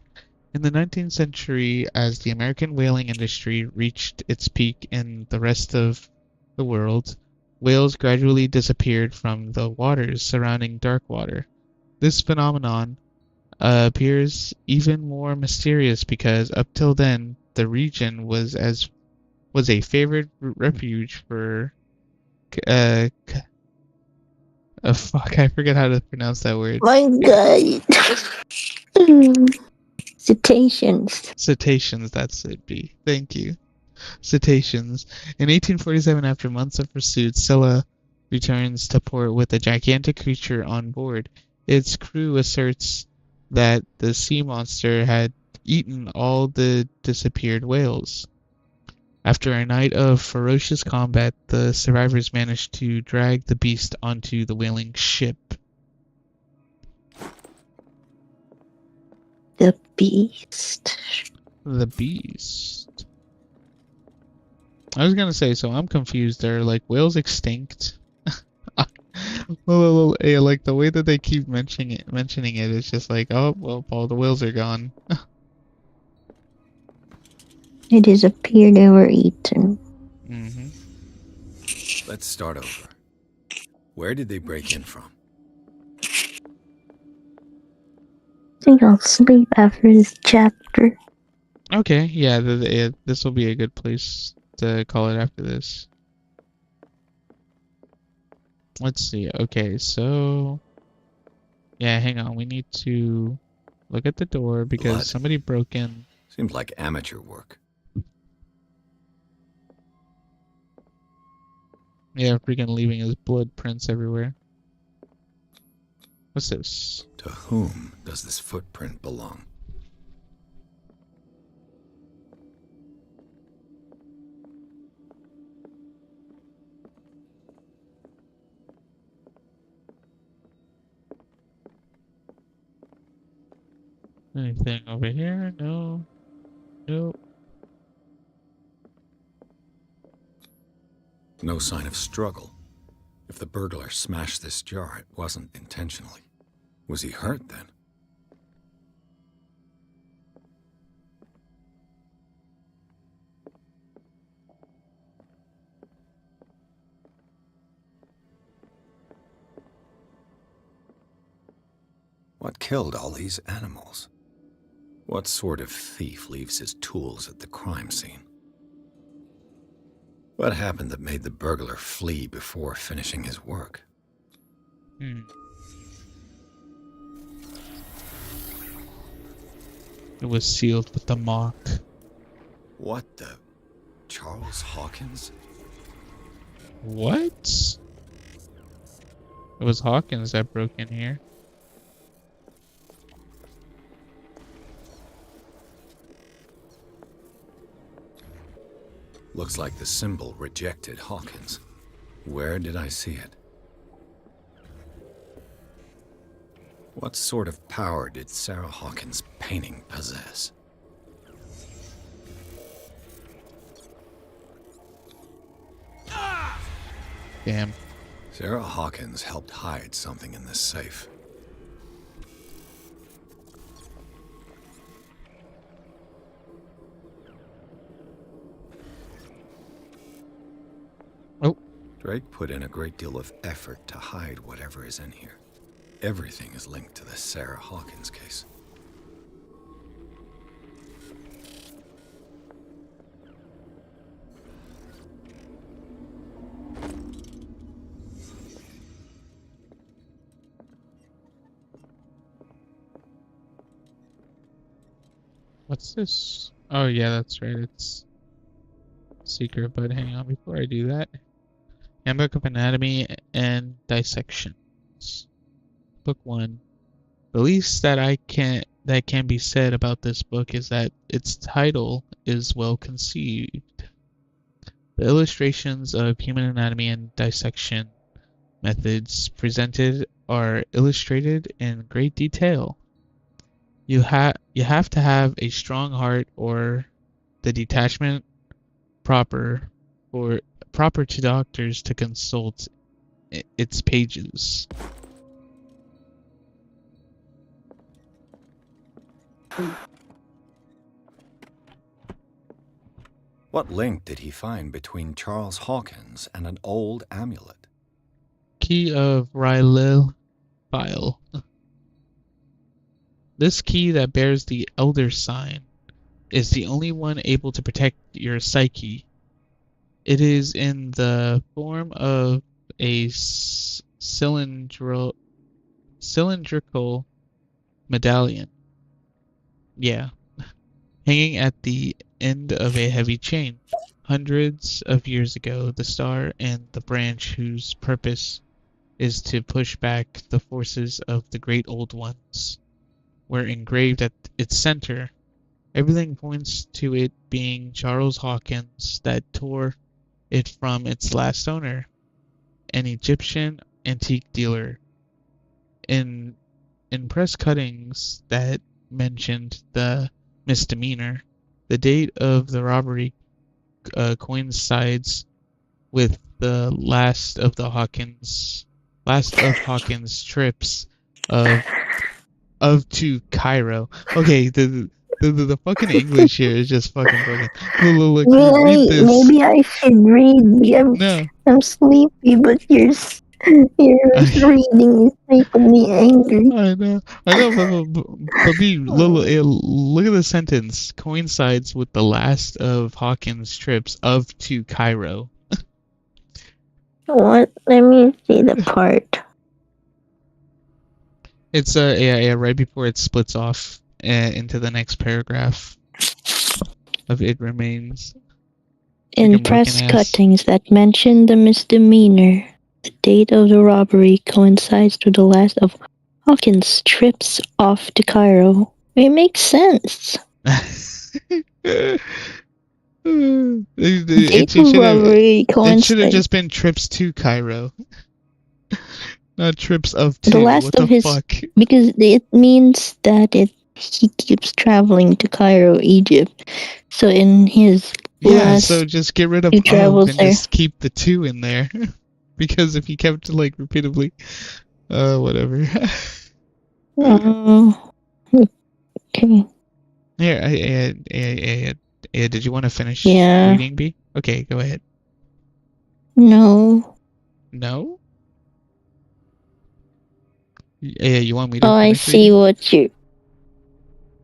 In the 19th century, as the American whaling industry reached its peak in the rest of the world, whales gradually disappeared from the waters surrounding Darkwater. This phenomenon appears even more mysterious because up till then, the region was a favored refuge for uh, fuck, I forget how to pronounce that word. My God. Cetaceans. Cetaceans, that's it, B. Thank you. Cetaceans. In 1847, after months of pursuit, Scylla returns to port with a gigantic creature on board. Its crew asserts that the sea monster had eaten all the disappeared whales. After a night of ferocious combat, the survivors managed to drag the beast onto the whaling ship. The beast. The beast. I was gonna say, so I'm confused. Are like whales extinct? Well, yeah, like the way that they keep mentioning it is just like, oh, well, all the whales are gone. They disappeared, they were eaten. Mm-hmm. Let's start over. Where did they break in from? I think I'll sleep after this chapter. Okay, yeah, this will be a good place to call it after this. Let's see. Okay, so yeah, hang on. We need to look at the door because Blood. somebody broke in. Seems like amateur work. Yeah, freaking leaving his blood prints everywhere. What's this? To whom does this footprint belong? Anything over here? No. Nope. No sign of struggle. If the burglar smashed this jar, it wasn't intentionally. Was he hurt then? What killed all these animals? What sort of thief leaves his tools at the crime scene? What happened that made the burglar flee before finishing his work? It was sealed with the mark. What the? Charles Hawkins? What? It was Hawkins that broke in here. Looks like the symbol rejected Hawkins. Where did I see it? What sort of power did Sarah Hawkins' painting possess? Damn. Sarah Hawkins helped hide something in this safe. Oh. Drake put in a great deal of effort to hide whatever is in here. Everything is linked to the Sarah Hawkins case. What's this? Oh yeah, that's right. It's secret, but hang on before I do that. Handbook of Anatomy and Dissections. Book 1. The least that can be said about this book is that its title is well conceived. The illustrations of human anatomy and dissection methods presented are illustrated in great detail. You have to have a strong heart or the detachment proper for proper to doctors to consult its pages. What link did he find between Charles Hawkins and an old amulet? Key of Rylil file. This key that bears the Elder Sign is the only one able to protect your psyche. It is in the form of a cylindrical medallion. Yeah, hanging at the end of a heavy chain. Hundreds of years ago, the star and the branch whose purpose is to push back the forces of the great old ones were engraved at its center. Everything points to it being Charles Hawkins that tore it from its last owner, an Egyptian antique dealer. In press cuttings that mentioned the misdemeanor, the date of the robbery coincides with the last of Hawkins' trips of to Cairo. Okay, the fucking English here is just fucking broken. Look, read this. Maybe I should read. No. I'm sleepy, but your reading is making me angry. I know, but look at the sentence. Coincides with the last of Hawkins' trips of to Cairo. What? Let me see the part. It's yeah, right before it splits off into the next paragraph of It Remains. In Freaking broken press ass. cuttings that mention the misdemeanor, the date of the robbery coincides with the last of Hawkins' trips off to Cairo. It makes sense. It should have just been trips to Cairo, not trips of The to. last What of the his, fuck? because it means that he keeps traveling to Cairo, Egypt. So in his Yeah, last so just get rid of few of travels and there. just keep the two in there, because if he kept like repeatedly, whatever. Okay. Here, did you want to finish Yeah. reading, B? Okay, go ahead. No. No? Yeah, you want me to Oh, I finish see reading? what you.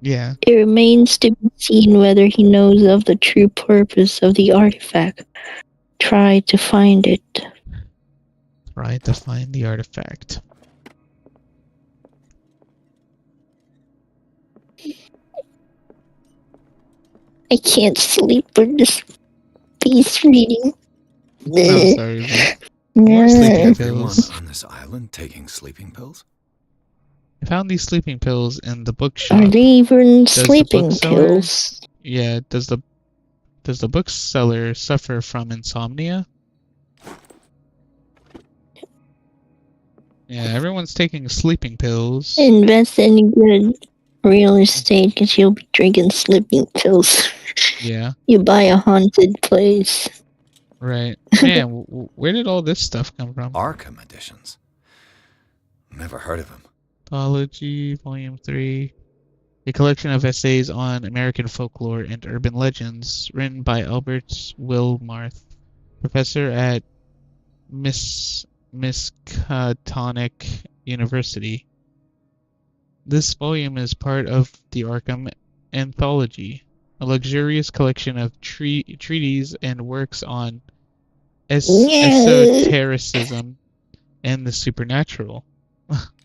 Yeah. It remains to be seen whether he knows of the true purpose of the artifact. Try to find it. Try to find the artifact. I can't sleep with this piece reading. I'm sorry, B. More sleeping Everyone pills. on this island taking sleeping pills? I found these sleeping pills in the Are bookshop. they even Does the sleeping bookseller? pills? Yeah, does the bookseller suffer from insomnia? Yeah, everyone's taking sleeping pills. Invest in good real estate because you'll be drinking sleeping pills. Yeah, You buy a haunted place. right. Man, where did all this stuff come from? Arkham editions. Never heard of him. Anthology, Volume 3. A collection of essays on American folklore and urban legends, written by Albert Wilmarth, professor at Miskatonic University. This volume is part of the Arkham Anthology, a luxurious collection of treatises and works on esotericism and the supernatural.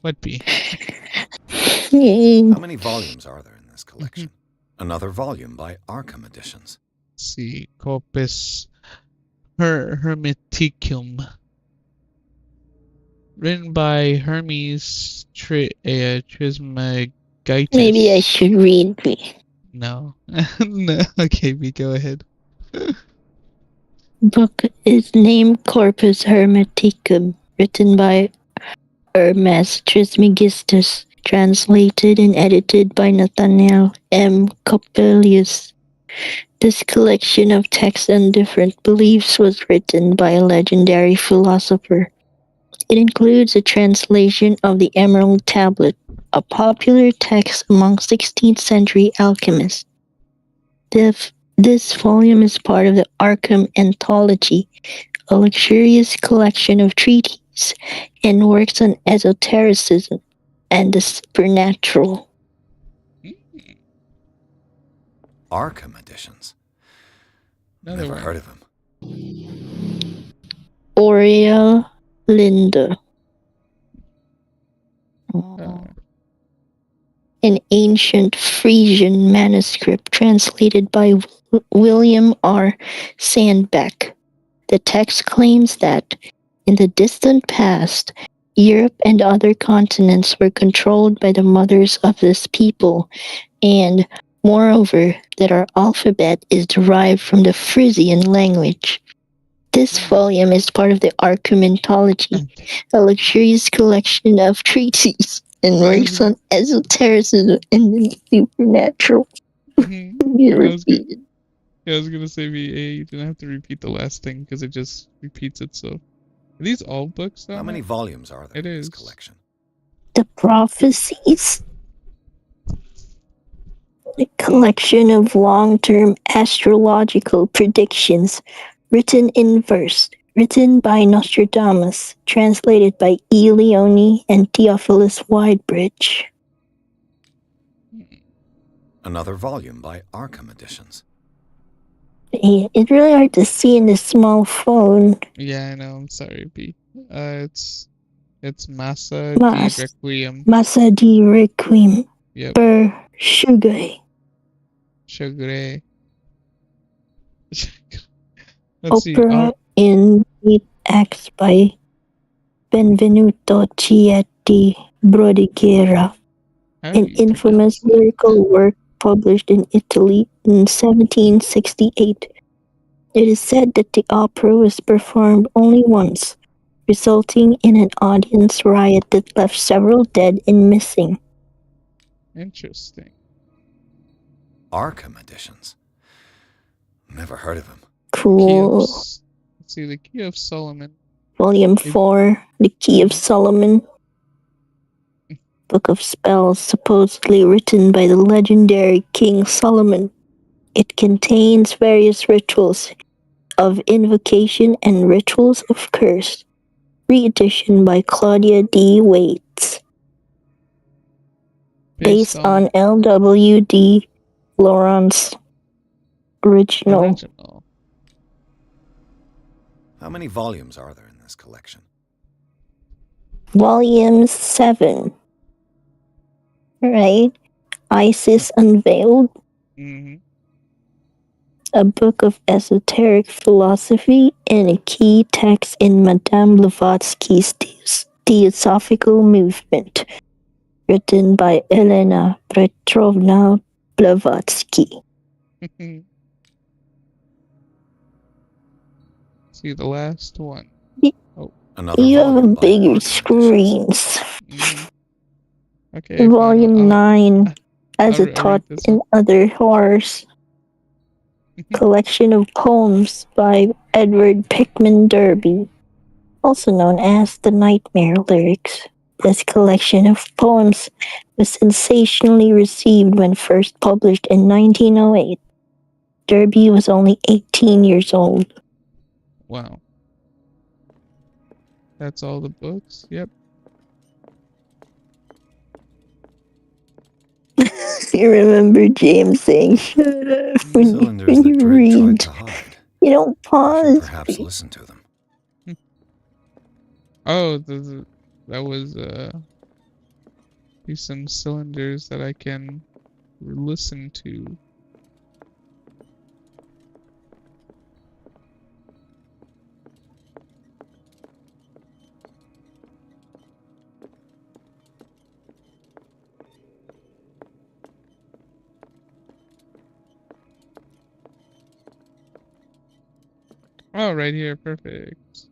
What be? How many volumes are there in this collection? Another volume by Arkham Editions. Let's see, Corpus Hermeticum, written by Hermes Trismegistus. Maybe I should read me. No. No. Okay, we go ahead. Book is named Corpus Hermeticum, written by Hermes Trismegistus, translated and edited by Nathaniel M. Coppelius. This collection of texts and different beliefs was written by a legendary philosopher. It includes a translation of the Emerald Tablet, a popular text among 16th century alchemists. This volume is part of the Arkham Anthology, a luxurious collection of treatises and works on esotericism and the supernatural. Arkham Editions. Another Never one. heard of him. Aurea Linda. An ancient Frisian manuscript translated by William R. Sandbeck. The text claims that, in the distant past, Europe and other continents were controlled by the mothers of this people, and, moreover, that our alphabet is derived from the Frisian language. This volume is part of the Arkham Anthology, a luxurious collection of treatises and works on esotericism and the supernatural. I was gonna say you didn't have to repeat the last thing because it just repeats itself. Are these all books though? How many volumes are there It in this is. collection? The Prophecies, a collection of long-term astrological predictions written in verse, written by Nostradamus, translated by E. Leone and Theophilus Widebridge. Another volume by Arkham Editions. It's really hard to see in this small phone. Yeah, I know. I'm sorry, B. It's Massa di Requiem. Massa di Requiem. Yep. Per Shugre. Shugre. Let's Opera in 8 acts by Benvenuto Cietti Brodighera. An infamous lyrical work published in Italy in 1768. It is said that the opera was performed only once, resulting in an audience riot that left several dead and missing. Interesting. Arkham Editions. Never heard of him. Cool. Let's see, the Key of Solomon. Volume 4, The Key of Solomon. Book of Spells, supposedly written by the legendary King Solomon. It contains various rituals of invocation and rituals of curse. Re-edition by Claudia D. Waits. Based on L.W.D. Lawrence original. How many volumes are there in this collection? Volume 7. Right? Isis Unveiled. A book of esoteric philosophy and a key text in Madame Blavatsky's Theosophical Movement, written by Elena Petrovna Blavatsky. See the last one. Oh. Another you have bigger screens. Okay. Volume 9, As a Taught in Other Horrors. Collection of poems by Edward Pickman Derby, also known as the Nightmare Lyrics. This collection of poems was sensationally received when first published in 1908. Derby was only 18 years old. Wow. That's all the books? Yep. You remember James saying, "Shut up," when you read. You don't pause. Perhaps listen to them. Oh, that was some cylinders that I can listen to. Oh, right here, perfect.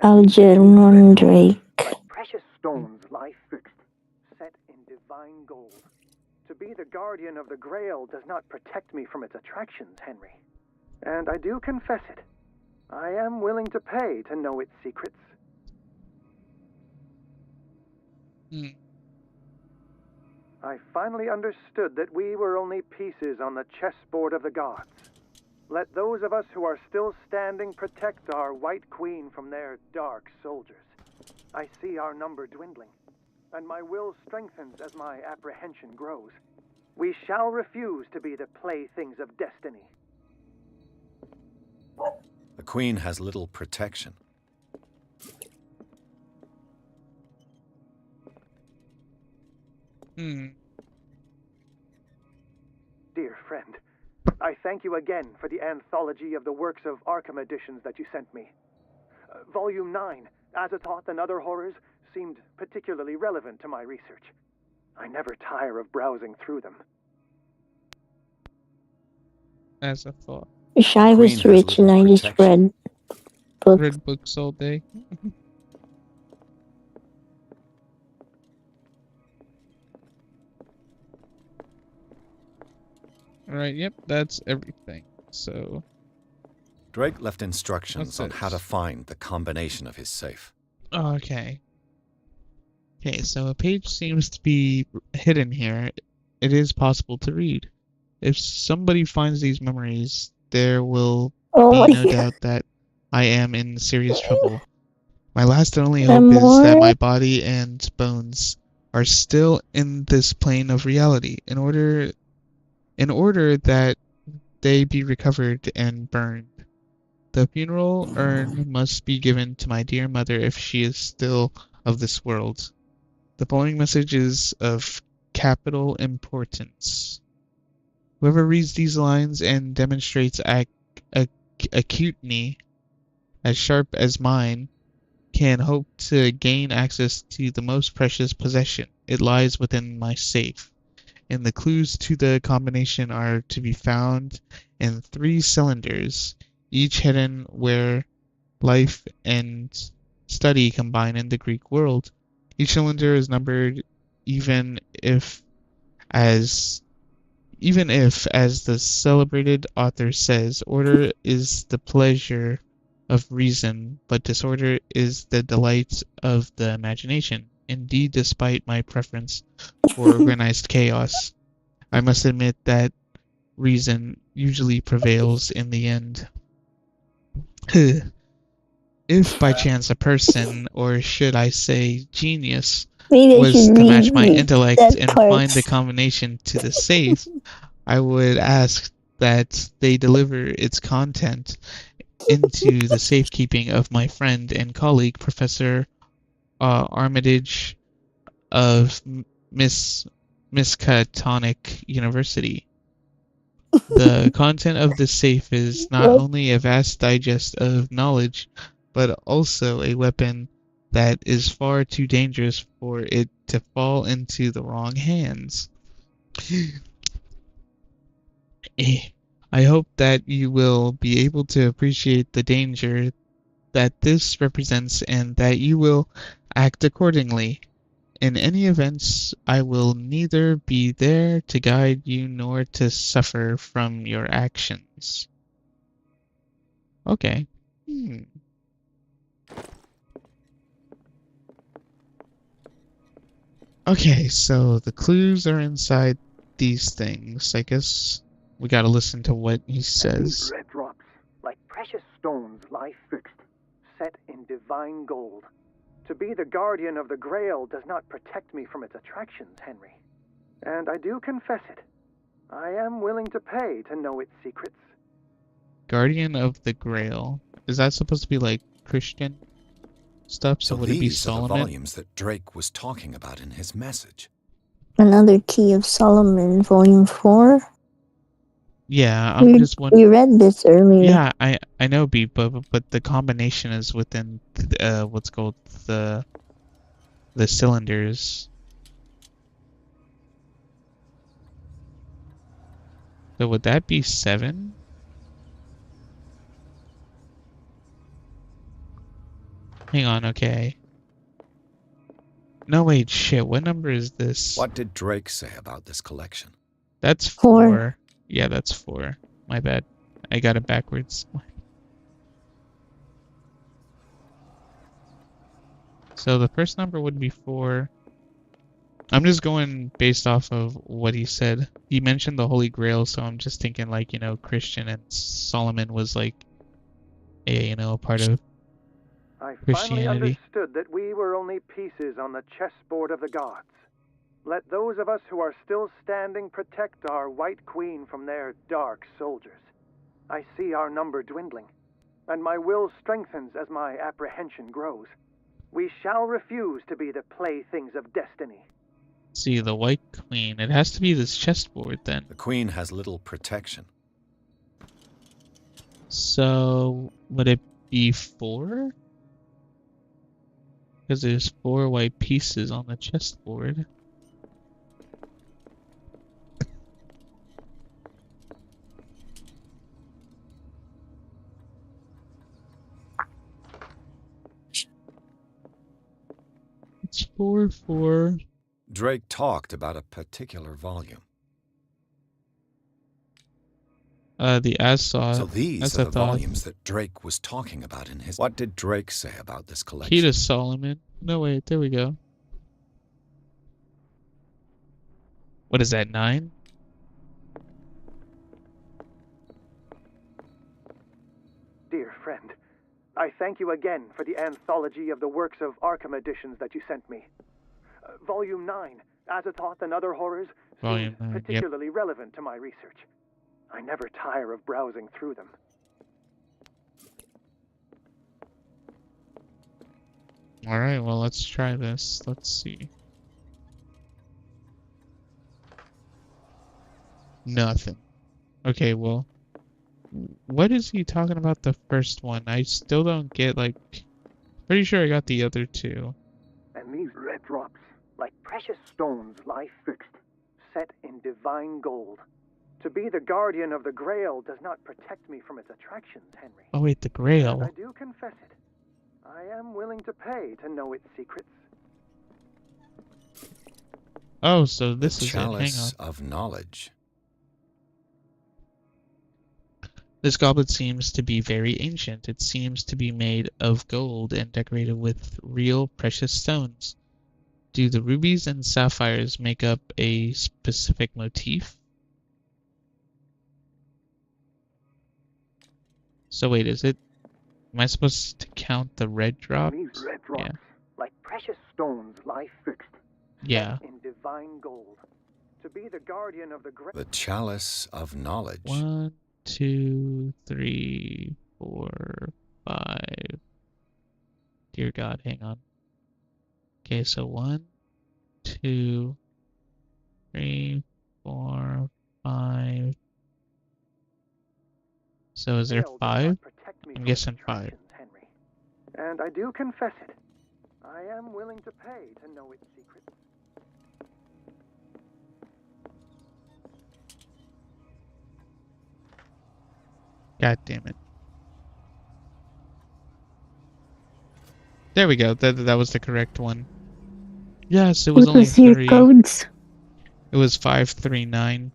Algernon Drake. Like precious stones lie fixed, set in divine gold. To be the guardian of the Grail does not protect me from its attractions, Henry. And I do confess it. I am willing to pay to know its secrets. Hmm. I finally understood that we were only pieces on the chessboard of the gods. Let those of us who are still standing protect our White Queen from their dark soldiers. I see our number dwindling, and my will strengthens as my apprehension grows. We shall refuse to be the playthings of destiny. The Queen has little protection. Hmm. Dear friend, I thank you again for the anthology of the works of Arkham editions that you sent me. Volume 9, Azathoth and Other Horrors, seemed particularly relevant to my research. I never tire of browsing through them. As I thought. Wish I Queen was has rich and little I just protection. read books. Read books all day. Alright, yep, that's everything. So, Drake left what's instructions on how to this? find the combination of his safe. Okay. Okay, so a page seems to be hidden here. It is possible to read. If somebody finds these memories, there will Oh be my no god. doubt that I am in serious trouble. My last and only The hope is that more my body and bones are still in this plane of reality, in order that they be recovered and burned. The funeral urn must be given to my dear mother if she is still of this world. The following message is of capital importance. Whoever reads these lines and demonstrates acutely as sharp as mine can hope to gain access to the most precious possession. It lies within my safe, and the clues to the combination are to be found in 3 cylinders, each hidden where life and study combine in the Greek world. Each cylinder is numbered even if as as the celebrated author says, order is the pleasure of reason, but disorder is the delight of the imagination. Indeed, despite my preference for organized chaos, I must admit that reason usually prevails in the end. If by chance a person, or should I say genius, maybe I was should to match my reread intellect that and part. find the combination to the safe, I would ask that they deliver its content into the safekeeping of my friend and colleague, Professor Armitage of Miskatonic University. The content of this safe is not What? only a vast digest of knowledge, but also a weapon that is far too dangerous for it to fall into the wrong hands. I hope that you will be able to appreciate the danger that this represents and that you will act accordingly. In any events, I will neither be there to guide you nor to suffer from your actions. Okay. Hmm. Okay, so the clues are inside these things. I guess we gotta listen to what he These says. red drops, like precious stones, lie fixed, set in divine gold. To be the guardian of the Grail does not protect me from its attractions, Henry. And I do confess it. I am willing to pay to know its secrets. Guardian of the Grail. Is that supposed to be like Christian stuff? So So would it be these are the Solomon? volumes that Drake was talking about in his message. Another Key of Solomon, Volume 4. Yeah, I'm just We wondering. read this earlier. Yeah, I know, B, but the combination is within what's called the cylinders. So would that be 7? Hang on, okay. No, wait, shit. What number is this? What did Drake say about this collection? That's 4. 4. Yeah, that's 4. My bad. I got it backwards. So the first number would be 4. I'm just going based off of what he said. He mentioned the Holy Grail, so I'm just thinking like, Christian and Solomon was like a part of I finally Christianity. understood that we were only pieces on the chessboard of the gods. Let those of us who are still standing protect our White Queen from their dark soldiers. I see our number dwindling, and my will strengthens as my apprehension grows. We shall refuse to be the playthings of destiny. See, the White Queen. It has to be this chessboard then. The Queen has little protection. So would it be 4? Because there's 4 white pieces on the chessboard. It's 4, 4. Drake talked about a particular volume. The So these are the Azathoth. volumes that Drake was talking about in his... What did Drake say about this Key collection? to Solomon. No, wait, there we go. What is that, 9? Dear friend, I thank you again for the anthology of the works of Arkham editions that you sent me. Volume 9, Azathoth and Other Horrors, Volume seems 9, yep. particularly relevant to my research. I never tire of browsing through them. Alright, well, let's try this. Let's see. Nothing. Okay, well, what is he talking about the first one? I still don't get, like, pretty sure I got the other 2. And these red drops, like precious stones, lie fixed, set in divine gold. To be the guardian of the Grail does not protect me from its attractions, Henry. Oh, wait, the And Grail. I do confess it. I am willing to pay to know its secrets. Oh, so this The is it. Hang on. Chalice of Knowledge. This goblet seems to be very ancient. It seems to be made of gold and decorated with real precious stones. Do the rubies and sapphires make up a specific motif? So wait, am I supposed to count the red drops? And these red drops, Yeah. like precious stones, lie fixed, Yeah. set in divine gold. To be the guardian of the Grail. The Chalice of Knowledge. 1, 2, 3, 4, 5. Dear God, hang on. Okay, so 1, 2, 3, 4, 5. So is there 5? I'm guessing 5. Henry. And I do confess it. I am willing to pay to know its secrets. God damn it. There we go. That was the correct one. Yes, it was What only was your 3. codes? It was 539.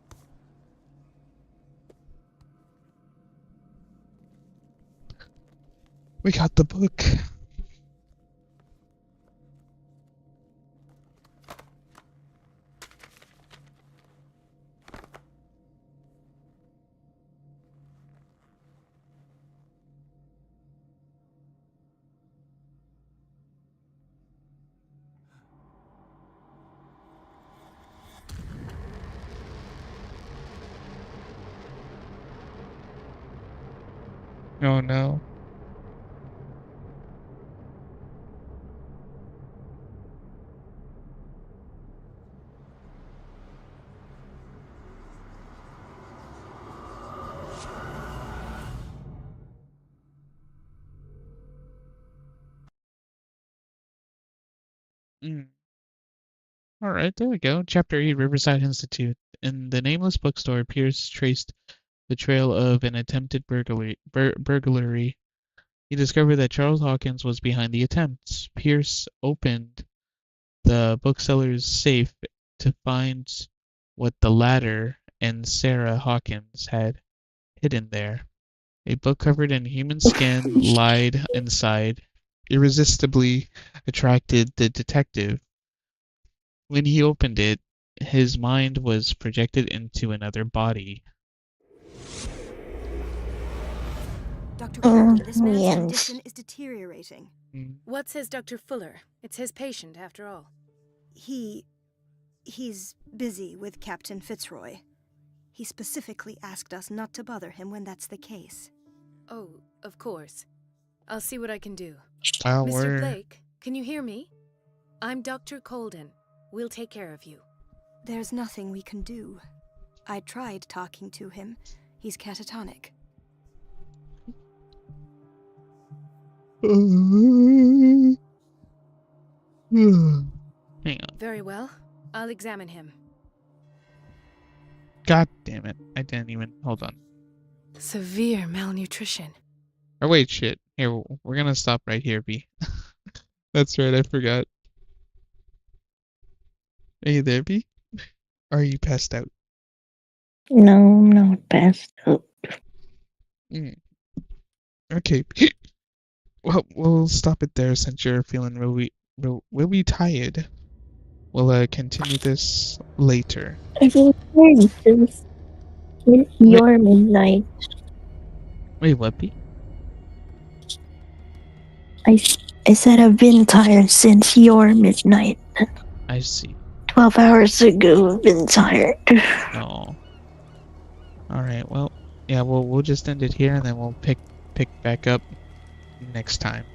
We got the book. Oh no. Alright, there we go. Chapter 8, Riverside Institute. In the nameless bookstore, Pierce traced the trail of an attempted burglary. He discovered that Charles Hawkins was behind the attempt. Pierce opened the bookseller's safe to find what the latter and Sarah Hawkins had hidden there. A book covered in human skin lied inside, irresistibly attracted the detective. When he opened it, his mind was projected into another body. Dr. Oh, Colton, this man's yes. condition is deteriorating. What says Dr. Fuller? It's his patient, after all. He's busy with Captain Fitzroy. He specifically asked us not to bother him when that's the case. Oh, of course. I'll see what I can do. Oh, Mr. Blake, can you hear me? I'm Dr. Colden. We'll take care of you. There's nothing we can do. I tried talking to him. He's catatonic. Hang on. Very well. I'll examine him. God damn it. I didn't even... Hold on. Severe malnutrition. Or wait, shit. Here, we're gonna stop right here, B. That's right, I forgot. Are you there, B? Or are you passed out? No, I'm not passed out. Okay. Well, we'll stop it there since you're feeling really tired. We'll continue this later. I've been tired since your midnight. Wait, what, B? I said I've been tired since your midnight. I see. 12 hours ago, I've been tired. No. Alright, well, yeah, we'll just end it here and then we'll pick back up next time.